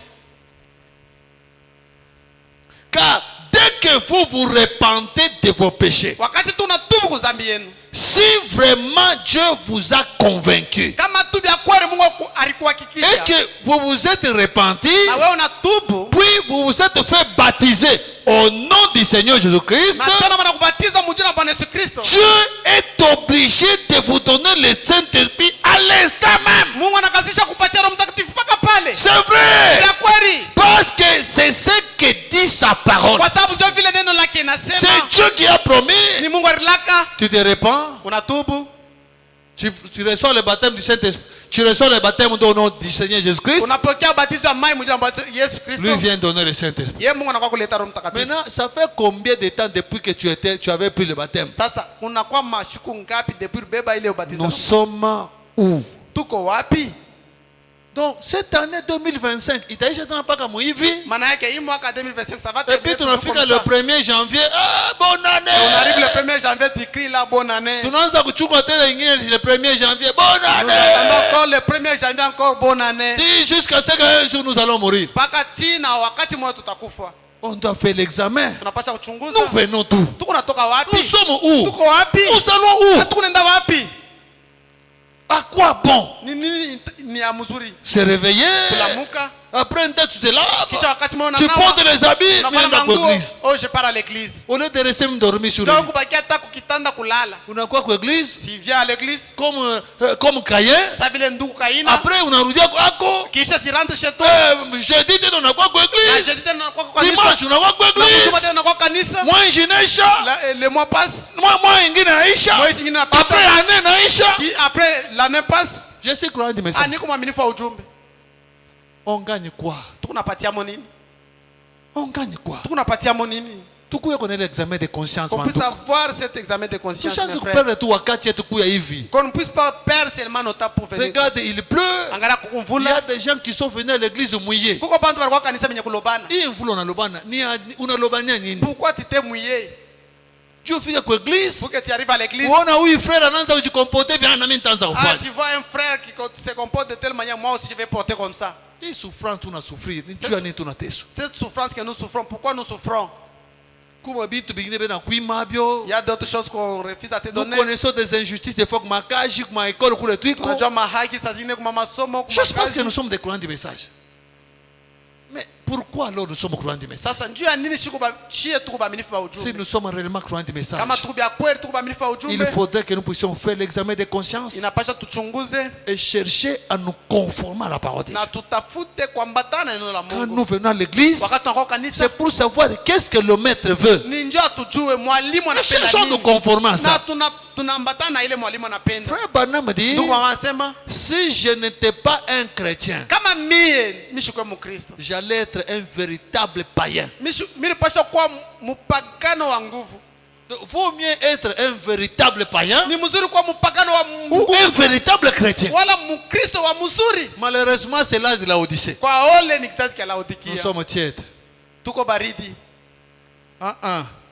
Car dès que vous vous repentez de vos péchés, Wakati tunatubu kuzambi yenu. si vraiment Dieu vous a convaincu Kama tubu ya kweli Mungu et alikuhakikisha. que vous vous êtes repenti, Na wewe unatubu. puis vous vous êtes fait baptiser au nom du Seigneur Jésus-Christ, Na tena wanakubatiza mjina la Bwana Yesu Kristo. Dieu est obligé de vous donner le Saint-Esprit à l'instant même. Mungu anakazisha kupatia Roho Mtakatifu paka pale. C'est vrai. Ya kweli. Parce que c'est ce que dit sa parole. Kwa sababu ndio vile neno lake C'est inasema. Dieu qui a promis. Ni Mungu alilaka. Tu te répands, Unatubu. tu reçois le baptême du Saint-Esprit, tu reçois le baptême au nom du Seigneur Jésus-Christ. Unapokea ubatizo wa maji mjina la Bwana Yesu Lui Kristo. vient donner le Saint-Esprit. Yeye Mungu anakuwa kuleta Roho Mtakatifu. Maintenant, ça fait combien de temps depuis que tu avais pris le baptême? Sasa unakuwa mashuku ngapi depuis beba ile ubatizo? Nous sommes où? Tuko wapi? Donc, cette année 2025, il t'a dit que tu n'as pas comme hivi. Maana yake hii mwaka 2025 ça va Et puis, tu n'as fait le 1er janvier. Ah, bonne On arrive le année! 1er janvier, tu cries la bonne année. Tu n'as pas le 1er janvier. Bonne Nous attendons année! encore le 1er janvier, encore bonne année. Dis jusqu'à ce qu'un jour nous allons mourir. Mpaka tina wakati mmoja tutakufa. On doit faire l'examen. Tunapasha kuchunguza. Nous venons d'où? Tuko natoka wapi? Nous sommes où? Tuko wapi? Nous allons où? Na tuko nenda wapi? À quoi bon? Ni ya mzuri. Se réveiller. Kulamuka. Après un temps, tu te laves. Kisha wakati mmoja Tu portes les habits. unavaa Viens dans manguo. l'église. Oh, je pars à l'église. Au lieu de rester même dormir sur le Ndio lit. kubakia hata kukitanda kulala. On a quoi l'église? Si vient à l'église, Comme Caïn. ça vile ndugu Kaina. Après, on a roulé à quoi? Kisha tu rentres chez toi. Jeudi, on a quoi Na l'église? jeudi tena unakuwa kwa kanisa. Dimanche, on a quoi Na l'église? kutuma tena unakuwa kanisa. Moi, Jinesha. Le mois passe. Moi, Ingine Aisha. Mwezi ingine napita. Après, année Naisha. Après l'année passe. Je sais croire du message. Niko mwaminifu wa ujumbe. On gagne quoi? Tukunapatia mo nini? On gagne quoi? Tukunapatia mo nini? Tukuya connaît l'examen de conscience. Qu'on puisse avoir cet examen de conscience, mes Tu frères. perdre tout wakati tukuya hivi. Qu'on ne puisse pas perdre seulement notre temps pour venir. Regarde, il pleut. Angalia Il y a kukumvula. des gens qui sont venus à l'église mouillés. Kuko bantu walikuwa kanisa benye kulobana. Hii mvula unalobana ni unalobania nini? Pourquoi tu t'es mouillé? Tu fika kwa église. Pour que tu arrives à l'église. Uona huyu frère anaanza kujicomporter bien na mimi nitaanza Ah, kufanya. tu vois un frère qui se comporte de telle manière, moi aussi je vais porter comme ça. Hii souffrance tunasufiri, ni juu ya nini tunateswa? Cette souffrance que nous souffrons, pourquoi nous souffrons? Kuma bitu bingine bena kuima bio. Il y a d'autres choses qu'on refuse à te Nous donner. connaissons des injustices des fois kuma kaji, kuma école kule tuiko. Tunajua mahaki saa zingine kwa masomo, kwa Juste parce que kazi. nous sommes des courants du message. Mais pourquoi alors nous sommes courants du message? Sasa njuu ya nini shie tuko baaminifu ba Si ujumbe? nous sommes réellement courants du message, Kama tuko bya kweli tuko baaminifu ba il ujumbe, faudrait que nous puissions faire l'examen de conscience inapasha tuchunguze et chercher à nous conformer à la parole de Dieu. na tutafute kuambatana na neno la Quand Mungu. nous venons à l'église, Wakati tunakuwa kanisa, c'est pour savoir qu'est-ce que le maître veut. ni njoo tujue mwalimu Et anapenda cherchons à nous nini. conformer à Na ça. tunaambatana na ile mwalimu anapenda. Frère Branham dit, Ndugu wanasema si je n'étais pas un chrétien, kama mie mishikwe Mkristo, j'allais être un véritable païen. milipasha kuwa mpagano wa nguvu. Donc, vaut mieux être un véritable païen Ni mzuri kuwa mpagano wa ou nguvu un véritable chrétien. wala Mkristo wa mzuri. Malheureusement, c'est l'âge de la Odyssée. Kwa ole ni kizazi cha Nous Laodikia. sommes tièdes. Tuko baridi.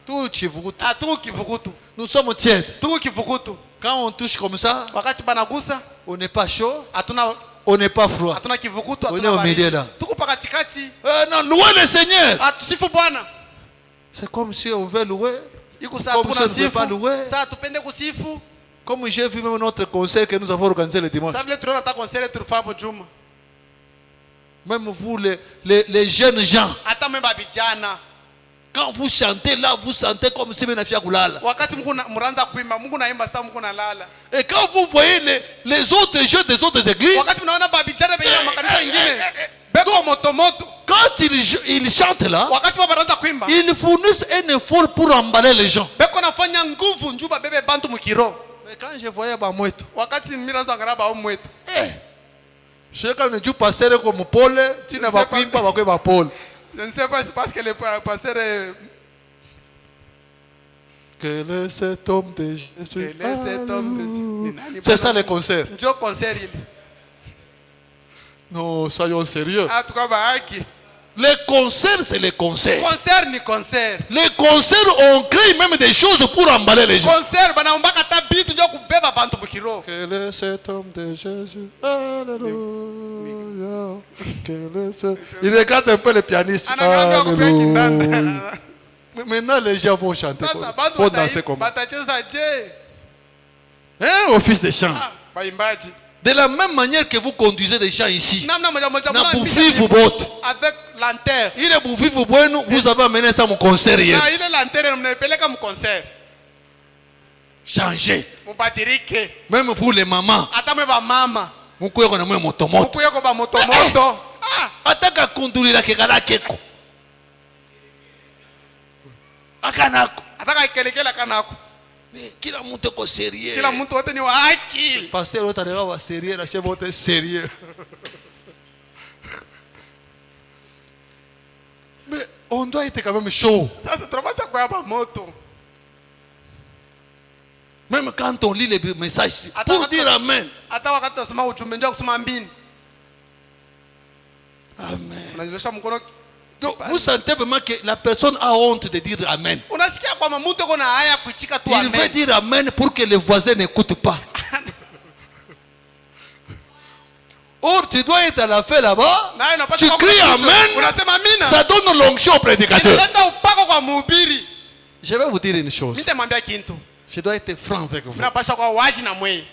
Tout chivurutu. Tuko kivukutu. Nous sommes tièdes. Tuko kivukutu. Quand on touche comme ça, Wakati banagusa on n'est pas chaud, hatuna on n'est pas froid. hatuna kivukutu, On est hatuna au milieu baridi. là. Tuko pakatikati. Non, louez le Seigneur. Tusifu Bwana. C'est comme si on veut louer. Iko saa Comme ça, tuna ne peut pas sifu. louer. Saa tupende kusifu. Comme j'ai vu même notre concert que nous avons organisé le dimanche. Saa vile tunaona ta concert tulifanya hapo Juma. Même vous, les jeunes gens, Hata mwe vijana. Quand vous chantez là, vous sentez comme si vous n'aviez kulala. Wakati mnaanza kuimba, Mungu naimba saa Mungu nalala. Et quand vous voyez les autres jeux des autres églises, Wakati mnaona babijana benye makanisa ingine beko moto moto. quand ils chantent là, Wakati wanaanza kuimba, ils fournissent un effort pour emballer les gens. beko nafanya nguvu njuba bebe bantu mukiro. Mais quand je voyais Bamweto, Wakati miraanza ngara ba omwetu. cheka unajua pasere comme Paul, tina bakwimba bakwe ba Paul. Je ne sais pas, c'est parce que le pasteur est... Quel est cet homme de Jésus? Quel est cet homme de Jésus? C'est ça le concert. Ndio concert ile. Non, soyons sérieux. Ah, tu kwa haki. Les concerts, c'est les concerts. Concert ni concert. Les concerts, on crée même des choses pour emballer les gens. Concert banaombaka ta bitu ndio kubeba bantu mukiro. Quel est cet homme de Jésus? Alléluia. Quel est ce... Il regarde un peu les pianistes. Anaanza kupea kindanda. Maintenant, les gens vont chanter. Sasa bantu Vont danser comme batacheza je? Hein, office de chant. Ah, baimbaji. De la même manière que vous conduisez des gens ici, Namna moja moja na bufivu bote. avec lanterne. Il est bufivu bwenu, vous avez amené ça mon concert hier. Na ile lanterne mnaipeleka mu concert. Changez. Mubadirike. Même vous les mamans. Hata mwe ba mama. Mukwe kona mwe motomoto. Mukwe ko ba moto moto. Ah, Ataka kundulira kekala keko. Akanako. ataka ikelekela kanako. Kila mtu eko sérieux. Kila mtu wote ni wa haki. Pasteur wote anataka wa sérieux na chef wote sérieux. Mais on doit être quand même chaud. Sasa tunapata kwa hapa moto. Même quand on lit les messages pour dire amen. Hata wakati tunasoma ujumbe ndio kusoma mbini. Amen. Unanyosha mkono. Donc vous sentez vraiment que la personne a honte de dire amen. Unasikia kwamba mtu uko na haya kuichika tu Il amen. veut dire amen pour que les voisins n'écoutent pas. Or, tu dois être à la fête là-bas. Na unapata Tu kwamba cries amen. Unasema amina. Ça donne l'onction au prédicateur. Inaleta upako kwa mhubiri. Je vais vous dire une chose. Nitamwambia kintu. Je dois être franc avec vous. Mnapasha kwa wazi na mwe.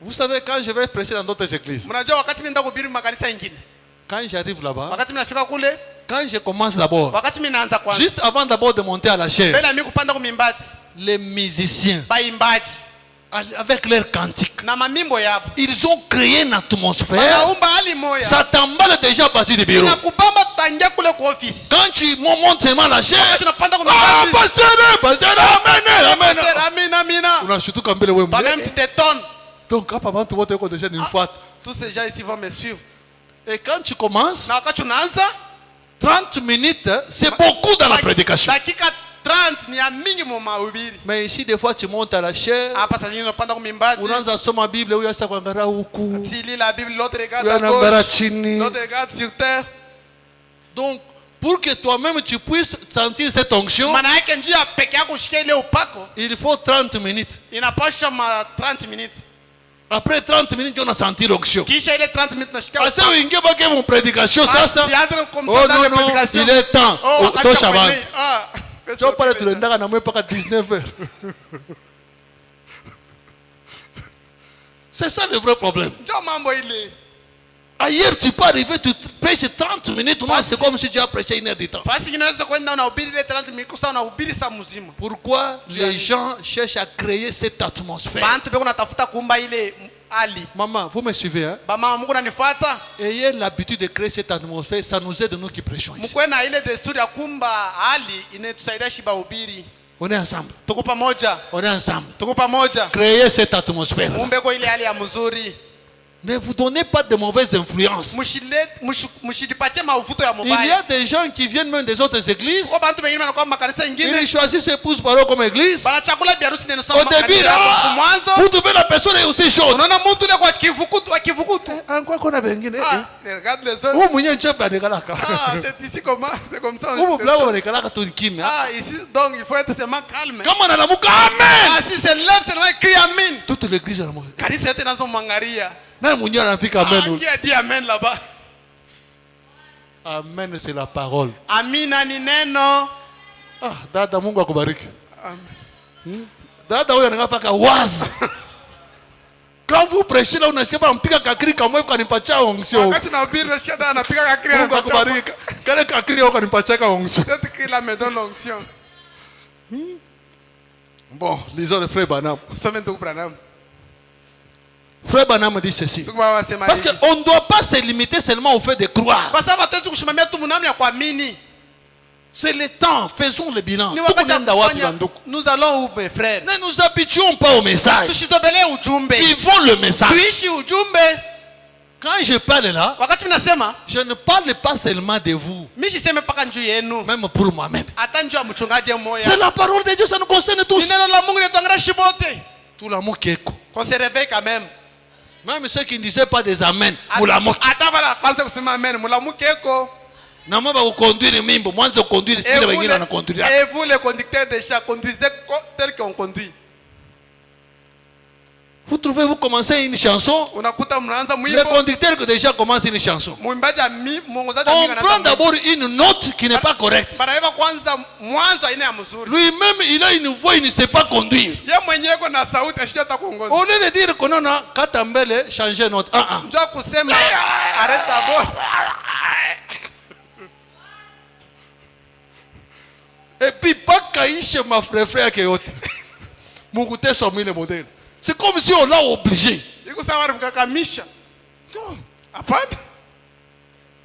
Vous savez, quand je vais prêcher dans d'autres églises, Mnajua wakati mimi nenda kuhubiri makanisa mengine. quand j'arrive là-bas, Wakati mimi nafika kule, quand je commence d'abord, wakati mimi naanza kwanza. juste avant d'abord de monter à la chair, Mbele mimi kupanda kwa mimbati. les musiciens, Baimbaji avec leurs cantiques, na mamimbo yabo. ils ont créé une atmosphère. Wanaumba hali moya. Ça t'emballe déjà à partir du bureau. Na kubamba tangia kule kwa ofisi. Quand tu montes seulement la chair, Wakati unapanda kwa ah, mimbati. pasteur, amen, amen. Amina amina. Unashutu kambele wewe. Bagam tu t'étonnes. Donc, hapa bantu wote wako déjà une fois. Tous ces gens ici vont me suivre. Et quand tu commences, Na wakati unaanza 30 minutes, c'est beaucoup dans la prédication. dakika 30 ni ya mingi mu mahubiri. Mais ici, des fois, tu montes à la chair, Hapa sasa unapanda kwa mimbati. unaanza soma Bible, huyu hasa kuangalia huku, Tu lis la Bible, l'autre regarde huyu à anaangalia gauche, chini. l'autre regarde sur terre. Donc, pour que toi-même tu puisses sentir cette onction, Maana yake njia peke yako ushike ile upako il faut 30 minutes. inapasha ma 30 minutes. Après 30 minutes, on a senti l'onction. Kisha ile 30 minutes nashika. Parce que uingie baki mon prédication, ça. Comme Oh ça dans non, les non, prédications. il est temps. Oh, Toi, Chaban. Ah, fais Tu ça. vas parler de l'endroit, on a même pas 19h. C'est ça le vrai problème. Njoo mambo ile. Ailleurs, tu peux arriver, tu prêches 30 minutes. Non, c'est comme si tu as prêché 1 heure de temps. Fasi inaweza kwenda unahubiri ile 30 minutes kusa unahubiri saa mzima. Pourquoi les gens cherchent à créer cette atmosphère? Bantu beko natafuta kuumba ile hali. Maman, vous me suivez, hein? Ba mama Mungu ananifuata. Ayez l'habitude de créer cette atmosphère. Ça nous aide, nous qui prêchons ici. Mkwe na ile desturi ya kumba hali inatusaidia shiba hubiri. On est ensemble. Tuko pamoja. On est ensemble. Tuko pamoja. Créez cette atmosphère. Muumbe kwa ile hali ya mzuri. Ne vous donnez pas de mauvaises influences. Mshijipatie mavuto ya Il y mubaya. a des gens qui viennent même des autres églises. Kwa bantu wengine wanakuwa makanisa Ils ingine. choisissent épouse parole comme église. Banachakula biharusi neno Au sawa début, makanisa. là, Mwanzo vous trouvez la personne est aussi chaude. unaona mtu ile kwa kivukutu akivukutu. Encore qu'on a bengine. Ah, regarde les autres. Ou mwenye chef anakalaka. Ah, c'est ici comment c'est comme ça. Ou mblao anakalaka tu kimya. Ah, ici donc il faut être seulement calme. Kama analamuka amen. Ah, si c'est lève seulement crie amen. Toute l'église anamuka. Kanisa yote nazo mwangalia. Na mwenye anapika Ah, amen. qui a dit amen là-bas? Amen, c'est la parole. Amina ni neno. Ah, dada Mungu akubariki. Dada huyo anapaka waza. Quand vous prêchez là, unasikia pa mpika kakiri kama hivi kanipatia onction. Wakati nahubiri nasikia dada anapiga kakiri. Mungu akubariki. Kale kakiri yako kanipatia onction. Cette cri là me donne l'onction. Bon, lisons le frère Branham. Some ndugu Branham. Frère Branham dit ceci. Ndugu baba sema Parce qu'on ne doit pas se limiter seulement au fait de croire. Kwa sababu hatuwezi kushimamia tu mnamu ya kuamini. C'est le temps, faisons le bilan. Ni wakati wa kufanya, nous allons où mes frères? Ne nous habituons pas au message. Tusizobele ujumbe. Vivons le message. Tuishi ujumbe. Quand je parle là, Wakati minasema, je ne parle pas seulement de vous. Mimi siseme paka njoo yenu. Même pour moi-même. Hata njoo ya mchungaji mmoja. C'est la parole de Dieu, ça nous concerne tous. Ni neno la Mungu linatuangalia shibote. Tout l'amour qui est. Qu'on se réveille quand même. Même ceux qui ne disaient pas des amen. Mulamuki. Hata bala kwanza kusema amen. Mulamuki eko. Na mama conduire mimbo, mwanzo conduire si les wengine wana conduire. Et vous les conducteurs de chars conduisez tel qu'on conduit. Vous trouvez vous commencez une chanson? Unakuta mnaanza Le mwimbo. conducteur que déjà commence une chanson. Mwimbaji mwongozaji On prend d'abord une note qui n'est pas correcte. Banaeba kwanza mwanzo aina ya mzuri. Lui-même il a une voix, il ne sait pas conduire. Yeye mwenyewe kuna sauti ashija hata kuongoza. Au lieu de dire qu'on a kata mbele changer note. Njoo kusema arrête d'abord. Et puis pas kaishe ma frère que yote. Mungu te somi le modèle. C'est comme si on l'a obligé. Iko sawa mkakamisha. Non. Hapana.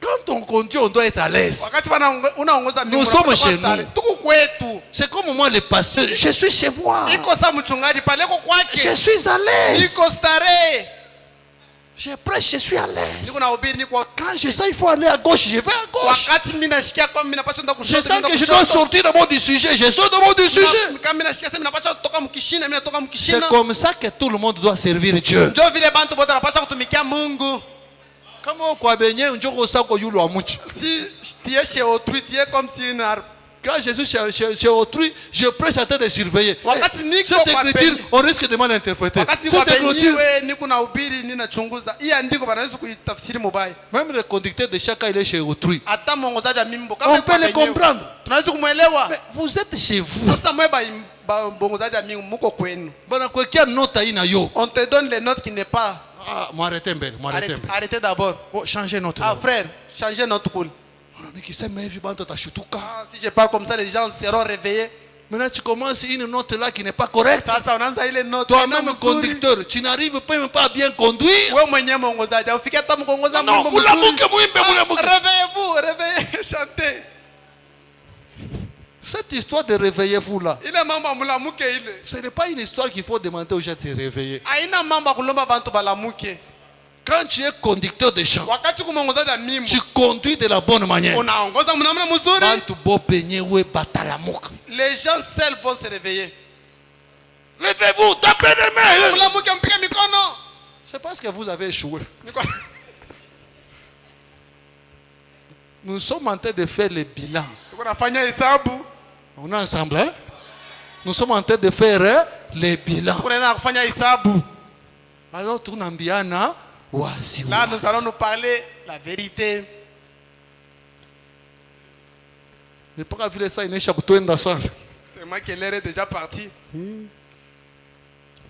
Quand on conduit, on doit être à l'aise. Wakati unaongoza mimi. Nous sommes chez nous. Tuko kwetu. C'est comme moi le pasteur, je suis chez moi. Iko sawa mchungaji pale ko kwake. Je suis à l'aise. Iko starehe. Je prêche, je suis à l'aise. Niko nahubiri niko. Quand je sens il faut aller à gauche, je vais à gauche. Wakati mimi nashikia kwa mimi napaswa ndo kushoto. Je sens que je dois sortir d'abord du sujet, je sors d'abord du sujet. Kama mimi nashikia sasa napaswa kutoka mkishina, mimi natoka C'est mkishina. comme ça que tout le monde doit servir Dieu. Ndio vile bantu bote wanapaswa kutumikia Mungu. Kama kwa benye njoko sako yulu amuchi. Si tu es chez autrui, tu es comme si une arbre. Quand je suis chez autrui, je prêche à tête de surveiller. Wakati niko Cette kwa écriture, penye. on risque de mal interpréter. Wakati niko Cette écriture, penyewe niko nahubiri ninachunguza. Hii andiko banaweza kuitafsiri mubaya. même le conducteur de chacun il est chez autrui. Hata mwongozaji wa mimbo On peut le comprendre. Tunaweza kumuelewa. Mais vous êtes chez vous. Sasa mwe ba mwongozaji wa mimbo muko kwenu. Bana kwekea nota ina yo. On te donne les notes qui n'est pas. Ah, m'arrêtez mbele, m'arrêtez mbele. Arrêtez d'abord. Oh, changez note. Ah frère, changez notre cool. Mais qui sait mais vivante ta chutuka. Ah, si je parle comme ça, les gens seront réveillés. Maintenant tu commences une note là qui n'est pas correcte. Sasa unaanza ile note. Toi-même conducteur, tu n'arrives pas à bien conduire. Wewe mwenyewe mwongozaji, ufike hata mkongoza Non, mwimbo mulamuke muimbe mulamuke. Réveillez-vous, réveillez, chantez. Cette histoire de réveillez-vous là, Ile mambo mulamuke ile. ce n'est pas une histoire qu'il faut demander aux gens de se réveiller. Haina mambo kulomba bantu balamuke. Quand tu es conducteur de chant, Wakati kumwongozaji wa mimbo. tu conduis de la bonne manière. Unaongoza mnamna mzuri. Bantu bo benye we batalamuka. Les gens seuls vont se réveiller. Levez-vous, tapez les mains. Mulamuke mpige mikono. C'est parce que vous avez échoué. Nous sommes en train de faire le bilan. Tuko nafanya hesabu. On est ensemble, hein? Nous sommes en train de faire le bilan. Tuko naenda kufanya hesabu. Alors tunambiana wasi Là nous allons wasi. nous parler la vérité. Ne pas vile ça inaisha kutuenda sana. Tellement que l'heure est déjà partie.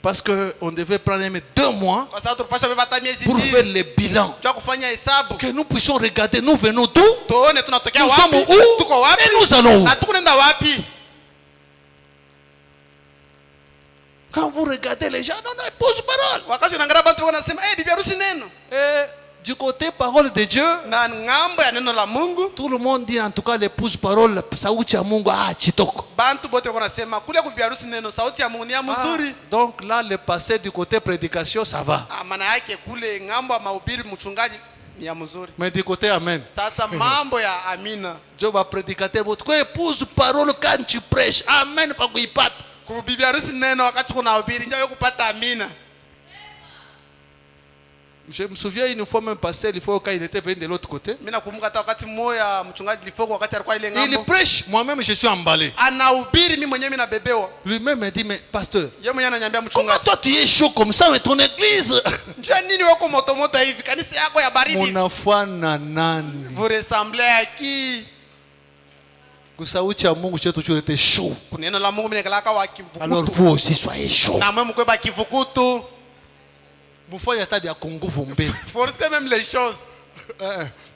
Parce que on devait prendre même 2 mois Kwa sababu tupasha beba miezi pour faire le bilan. Tuko kufanya hesabu. Que nous puissions regarder, nous venons d'où? Tuone tunatokea Nous wapi? sommes où? Tuko wapi? Et nous allons où? Na tuko nenda wapi? Quand vous regardez les gens, non, non, pose parole. Wakati unaangalia bantu wanasema, bibi harusi neno. Et du côté parole de Dieu, Na ngambo ya neno la Mungu, tout le monde dit en tout cas l'épouse parole, sauti ya Mungu, chitoko. bantu bote wanasema kule kwa bibi harusi neno sauti ya Mungu ni ya mzuri. Donc là, le passé du côté prédication, ça va. Maana yake kule ngambo ya mahubiri mchungaji ni ya mzuri. Mais du côté amen. Sasa mambo ya amina. Dieu va prédicateur, votre épouse parole quand tu prêches. Amen, pas qu'il parte. Kwa bibi harusi neno wakati kuna hubiri ndio kupata amina. Je me souviens une fois même passé, il faut quand il était venu de l'autre côté. Mimi nakumbuka hata wakati mmoja mchungaji Lifoko wakati alikuwa ile Il ngambo. prêche, moi-même je suis emballé. Anahubiri mimi mwenyewe nabebewa. Lui-même me dit, mais pasteur, Yeye mwenyewe ananiambia comment mchungaji, toi tu es chaud comme ça avec ton église? njoo nini wako moto moto hivi? Kanisa yako ya baridi. Munafana nani? Vous ressemblez à qui? Kusauti ya Mungu chetu toujours était chaud. Kuneno la Mungu mimi kalaka wa Alors kivukutu. vous aussi soyez chaud. Na mwe mkwe ba kivukutu. Mufanya hata bya kunguvu mbele. Forcez même les choses.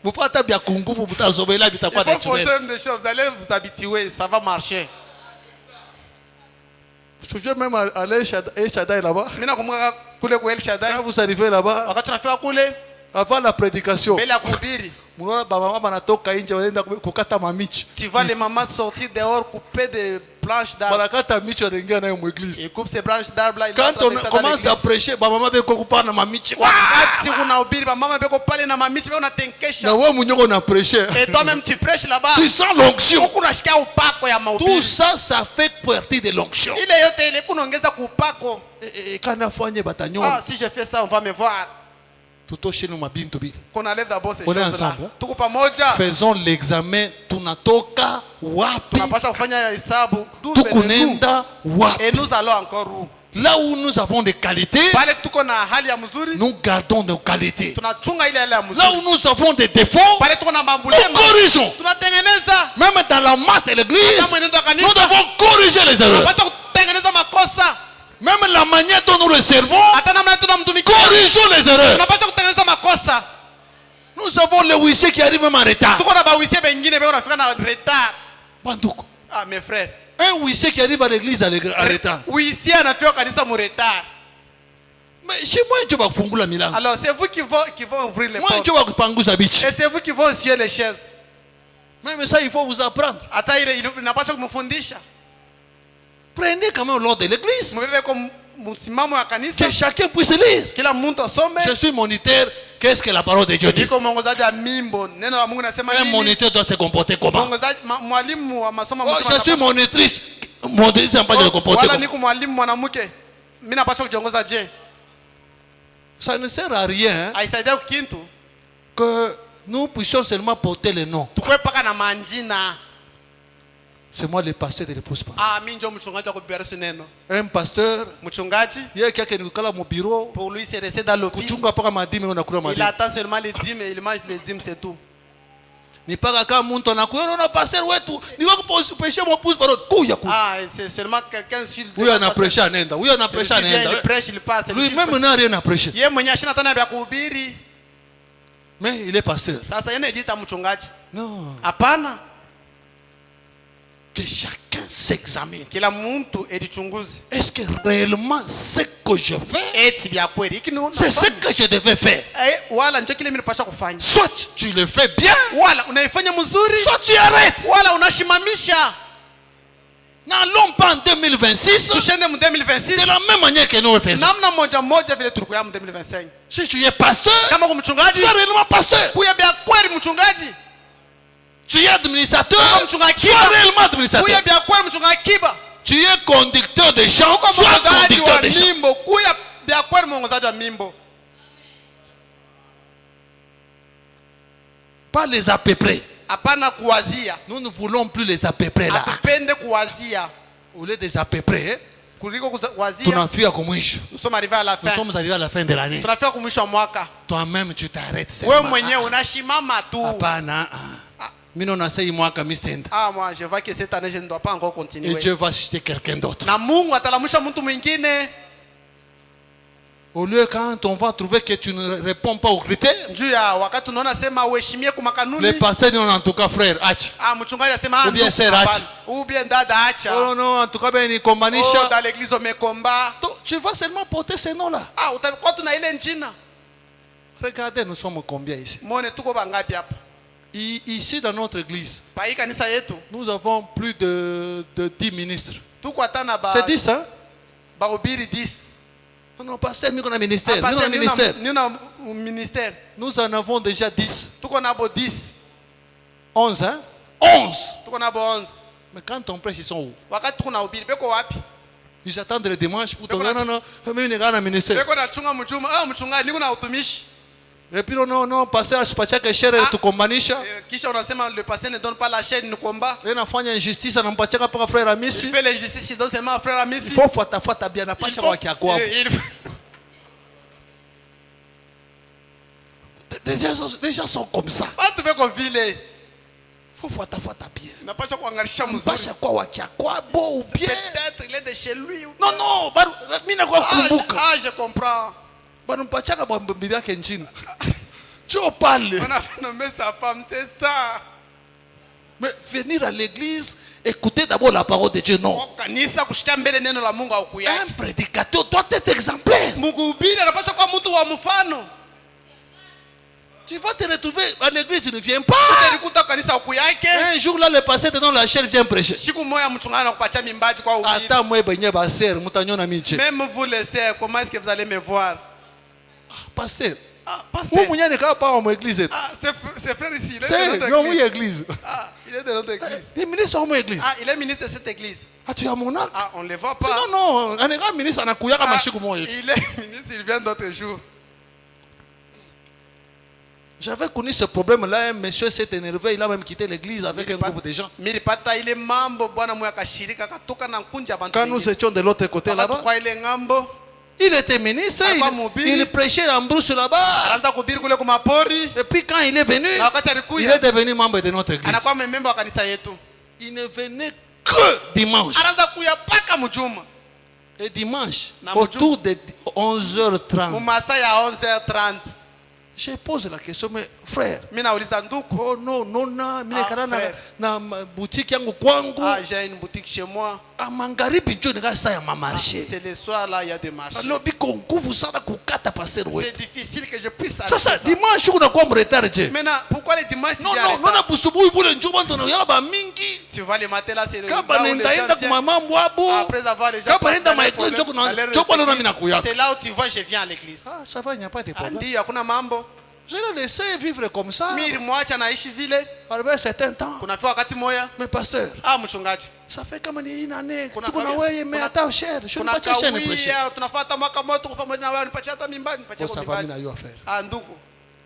Mufanya hata bya kunguvu mutazobela Il bitakuwa faut forcer naturel. même des choses. Vous allez vous habituer, ça va marcher. Je suis même allé El Shaddai là-bas. Mina kumbuka kule kwa El Shaddai. Quand vous arrivez là-bas, Wakati tunafika kule avant la prédication, mbele ya kuhubiri, mwana baba banatoka nje wanaenda kukata mamichi. tu vois les mamans sortir dehors couper des branches d'arbre. Banakata michi wanaingia nayo mwéglise. Ils coupent ces branches d'arbre là. Quand on commence à prêcher, baba beko kupana mamichi. Wakati unahubiri, mama beko pale na mamichi beko Na unatenkesha. wewe mwenyewe una prêcher. Et toi-même tu prêches là-bas. Tu sens l'onction. Huku unashikia upako ya Tout mahubiri. ça, ça fait partie de l'onction. Ile yote ile kunaongeza kupako. Et quand on fait Ah, batagnon, si je fais ça, on va me voir. tout au chez nous mabintu bili. Qu'on enlève d'abord ces On est choses-là. ensemble, hein? Tuko pamoja. Faisons l'examen tunatoka wapi? Tunapaswa kufanya hesabu. D'où venez-nous? Tukunenda wapi? Et nous allons encore où? Là où nous avons des qualités, Pale tuko na hali ya mzuri, nous gardons nos qualités. tunachunga ile hali ya Là mzuri. où nous avons des défauts, Pale tuko na mambulema, nous corrigeons. tunatengeneza. Même dans la masse de l'église, Kama mwenendo wa nous kanisa, devons corriger les erreurs. tunapaswa kutengeneza makosa. Même la manière dont nous le servons, Hata namna tunamtumikia, corrigeons les erreurs. tunapaswa kutengeneza makosa. Nous avons les huissiers qui arrivent même en retard. Tuko na bawisie bengine beko nafika na retard. Banduku. Ah mes frères, Un huissier qui arrive à l'église en retard. wisie anafika kanisa mu retard. Mais chez moi, tu vas fungula milango. Alors c'est vous qui vont ouvrir les Moi, portes. tu vas pangusa bichi. Et c'est vous qui vont scier les chaises. Même ça, il faut vous apprendre. Hata ile inapaswa kumfundisha. Prenez quand même l'ordre de l'église. Mbebe kwa msimamo wa kanisa, Que chacun puisse lire. kila mtu asome. Je suis moniteur. Qu'est-ce que la parole de Dieu dit? Niko mwongozaji wa mimbo. Neno la Mungu nasema Un nini? moniteur doit se comporter comment? Mwongozaji mwalimu wa masomo Oh, mtu je suis anapaswa- monitrice. Monitrice n'a pas de se comporter Wala comment? niko mwalimu mwanamke. Mimi napaswa kujiongoza je? Ça ne sert à rien, hein, Haisaidia kintu. que nous puissions seulement porter le nom. Tukwe paka na manjina. C'est moi le pasteur de l'épouse. Ah, mimi ndio mchungaji wa kuberesha neno. Un pasteur, Mchungaji, il y a quelqu'un qui est au bureau. pour lui c'est rester dans l'office. Kuchunga paka madimi unakula Il madimi. attend seulement les dîmes et il mange les dîmes, c'est tout. Ni paka kama mtu anakuona na pasteur wetu, ni wako kupesha mpuzi bado kuya kuya. Ah, c'est seulement quelqu'un sur Huyo anapresha nenda. Huyo anapresha nenda. Il prêche, il passe. Lui même n'a rien à prêcher. Yeye mwenyewe ashina tena vya kuhubiri. Mais il est pasteur. Sasa yeye anajiita mchungaji. Non. Hapana. Que chacun s'examine. Kila mtu ejichunguze. Est-ce que réellement ce que je fais, Eti vya kweli. Hiki ni c'est ce que je devais faire? wala ndio kile mimi napaswa kufanya. Soit tu le fais bien, Wala unaifanya mzuri, soit tu arrêtes. wala unashimamisha. N'allons pas en 2026 Tushende mu de 2026. la même manière que nous le faisons. Namna moja vile tulikuwa mu 2025. Si tu es pasteur, Kama kumchungaji, sois réellement pasteur. kuya vya kweli mchungaji. Tu es administrateur, Kama mchungaji sois kiba, réellement kuya administrateur. vya kweli mchungaji kiba. Tu es conducteur de chant, Kama sois mwongozaji conducteur wa de chant. mimbo, kuya vya kweli mwongozaji wa mimbo. Pas les à peu près. Hapana kuwazia. Nous ne voulons plus les à peu près là. Hatupende kuwazia. Au lieu des à peu près, Kuliko kuwazia. tunafika kumwisho. Nous sommes arrivés à la Nous fin. sommes arrivés à la fin de l'année. Tunafika kumwisho wa mwaka. Toi-même, tu t'arrêtes. Wewe seulement. mwenyewe unashimama tu. Hapana. Mimi naona sasa hii mwaka mistenda. Ah, moi je vois que cette année je ne dois pas encore Et continuer. Dieu va susciter quelqu'un d'autre. Na Mungu atalamusha mtu mwingine. Au lieu quand on va trouver que tu ne réponds pas aux critères, Juu ya wakati unaona sema uheshimie kwa makanuni. les pasteurs disent en tout cas frère, acha. Ah, mchungaji anasema Ou bien ndugu, sœur, hapana. acha. Ou bien dada acha. Oh non, en tout cas ben ni Oh, kombanisha. dans l'église umekomba. Tu vas seulement porter ces noms là. Ah, utakuwa tuna ile njina. Regardez, nous sommes combien ici? Muone tuko bangapi hapa? Ici dans notre église, Pa hii kanisa yetu nous avons plus de 10 ministres. tuko hata na ba C'est 10 hein? bahubiri 10. Non, pas seulement qu'on a ministère. Ah, Nous on a ministère. ni una ministère. Nous en avons déjà 10. Tuko na bo 10. 11 hein? 11. Tuko na bo 11. Mais quand on prêche, ils sont où? Wakati tuko na hubiri beko wapi? Ils attendent le dimanche pour te Mais dire non, non, même les gars dans le ministère. Beko na chunga mchuma. Ah, mchungaji niko na utumishi. Et puis non, non, passer à Spachaka Chere Ah. tu kombanisha. Kisha unasema le passé ne donne pas la chaîne ni komba. Et nafanya injustice anampachaka paka frère Il Amisi. fait l'injustice, il donne seulement à frère Amisi. Il faut fuata bien na Il pasha faut- kwa kiakwa. il- Les gens sont comme ça. Watu beko vile. Il faut fuata bien. Napasha kuangarisha mzuri. Pasha kwa wakiakwa bo ou bien. Peut-être il est de chez lui. Non, non, mimi nakuwa Ah, kumbuka. je comprends. banampachaka bibi yake nchini. Jo parle. On a fait nommer sa femme, c'est ça. Mais venir à l'église, écouter d'abord la parole de Dieu, non. Kanisa kushikia mbele neno la Mungu au kuyaki. Un prédicateur doit être exemplaire. Mhubiri anapaswa kuwa mtu wa mfano. Tu vas te retrouver en église, tu ne viens pas. Utalikuta kanisa ukuyake. Un jour là, le pasteur te donne la chair, vient prêcher. Siku moja mchungaji anakupatia mimbaji kwa ubiri. Attends, moi, benye baser, mutanyona miche. Même vous les sœurs, comment est-ce que vous allez me voir? Pasteur. Ah, Vous pasteur. mounyane ka pa en église. Ah, c'est frère ici. Il est de C'est notre non, oui, église. église. Ah, il est de notre église. Les ministres sont mon église. Ah, il est ministre de cette église. Ah, tu as mon acte. Ah, on ne le voit pas. Non, non, un grand ministre, on a couillé à Ah, machiku moi. il est ministre, il vient d'autres jours. J'avais connu ce problème-là, un monsieur s'est énervé, il a même quitté l'église avec un groupe de gens. Milipata ile mambo bwana mwe akashirika katoka na nkunja bantu. Quand nous étions de l'autre côté là-bas, Kwa ile ngambo, il était ministre, il prêchait en brousse là-bas. anaanza kuhubiri kule kwa mapori. Et puis quand il est venu, Na wakati il alikuja, est devenu membre de notre église. anakuwa member wa kanisa yetu. Il ne venait que dimanche. Anaanza kuya paka mjuma. Et dimanche, Na autour de 11h30, Mumasa ya 11h30. je pose la question, mais frère, Mimi nauliza nduku. oh non, non, non, mimi kana frère. na boutique yangu kwangu, Ah, j'ai une boutique chez moi. a mangaribi ndio nikasa ya mamarché. C'est le soir là, il y a des marchés. Alors biko nguvu sana kukata pasteur C'est wetu. difficile que je puisse Sasa ça. dimanche kuna kwa mretard je. Maintenant, pourquoi les dimanches tu Non y non, arrêtes non pas? na busubuhi bule njoo bantu na yaba mingi. Tu vois les matins là, c'est le Kaba là où les nenda gens enda viennent. kuma mambo abo. Après avoir les gens Kaba passent nenda dans les maikle problèmes, njoo kuna à leur njoo kwa nona église, mina kuyaka. c'est là où tu vois je viens à l'église. Ah, ça va, il n'y a pas de problème. Ndio hakuna mambo. Je l'ai laissé vivre comme ça. Mimi mwacha naishi vile. Arrivé un certain temps. Kunafika wakati moya, Mais pasteur, mchungaji. ça fait comme une année. Kuna Tuko na kawia- wewe mais kuna- hata cher. Je ne Kuna pas cher ne prêcher. kawia, tunafuata mwaka moja tuko pamoja na wewe, nipatie hata mimba, nipatie Oh, kwa ça va, mimba. mina yo frère. Ah ndugu,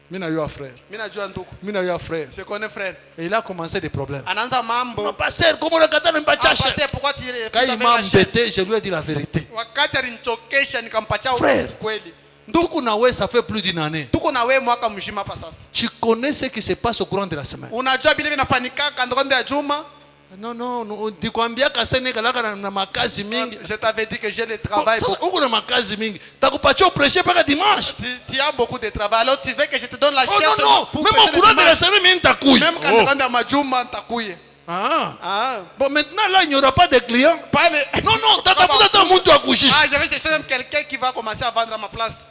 Mina yo frère. mimi najua ndugu. Mina yo frère. Je connais frère. Et il a commencé des problèmes. Anaanza mambo. Non, pasteur, comment le gars ne pas Ah, cher? pasteur, pourquoi tu Quand il m'a embêté, je lui ai dit la vérité. Wakati alinichokesha nikampatia Frère. kweli. Tuko na wewe, ça fait plus d'une année. Tuko na wewe mwaka mzima hapa sasa. Tu connais ce qui se passe au courant de la semaine. Unajua vile vinafanyika kando ya juma? Non, non, ndikwambia kasene kalaka na makazi mingi. Je t'avais dit que j'ai le travail. Sasa uko na makazi mingi. Takupatia prêcher mpaka dimanche. Tu as beaucoup de travail. Alors tu veux que je te donne la Oh chair non, non, pour même prêcher au le courant de la dimanche? semaine, mimi nitakuya. Même quand ya majuma nitakuye. Ah. Ah. Bon, maintenant là, il n'y aura pas de clients. Pale. Non, non, tatafuta mtu akushisha. Ah, je vais chercher même quelqu'un qui va commencer à vendre à ma place.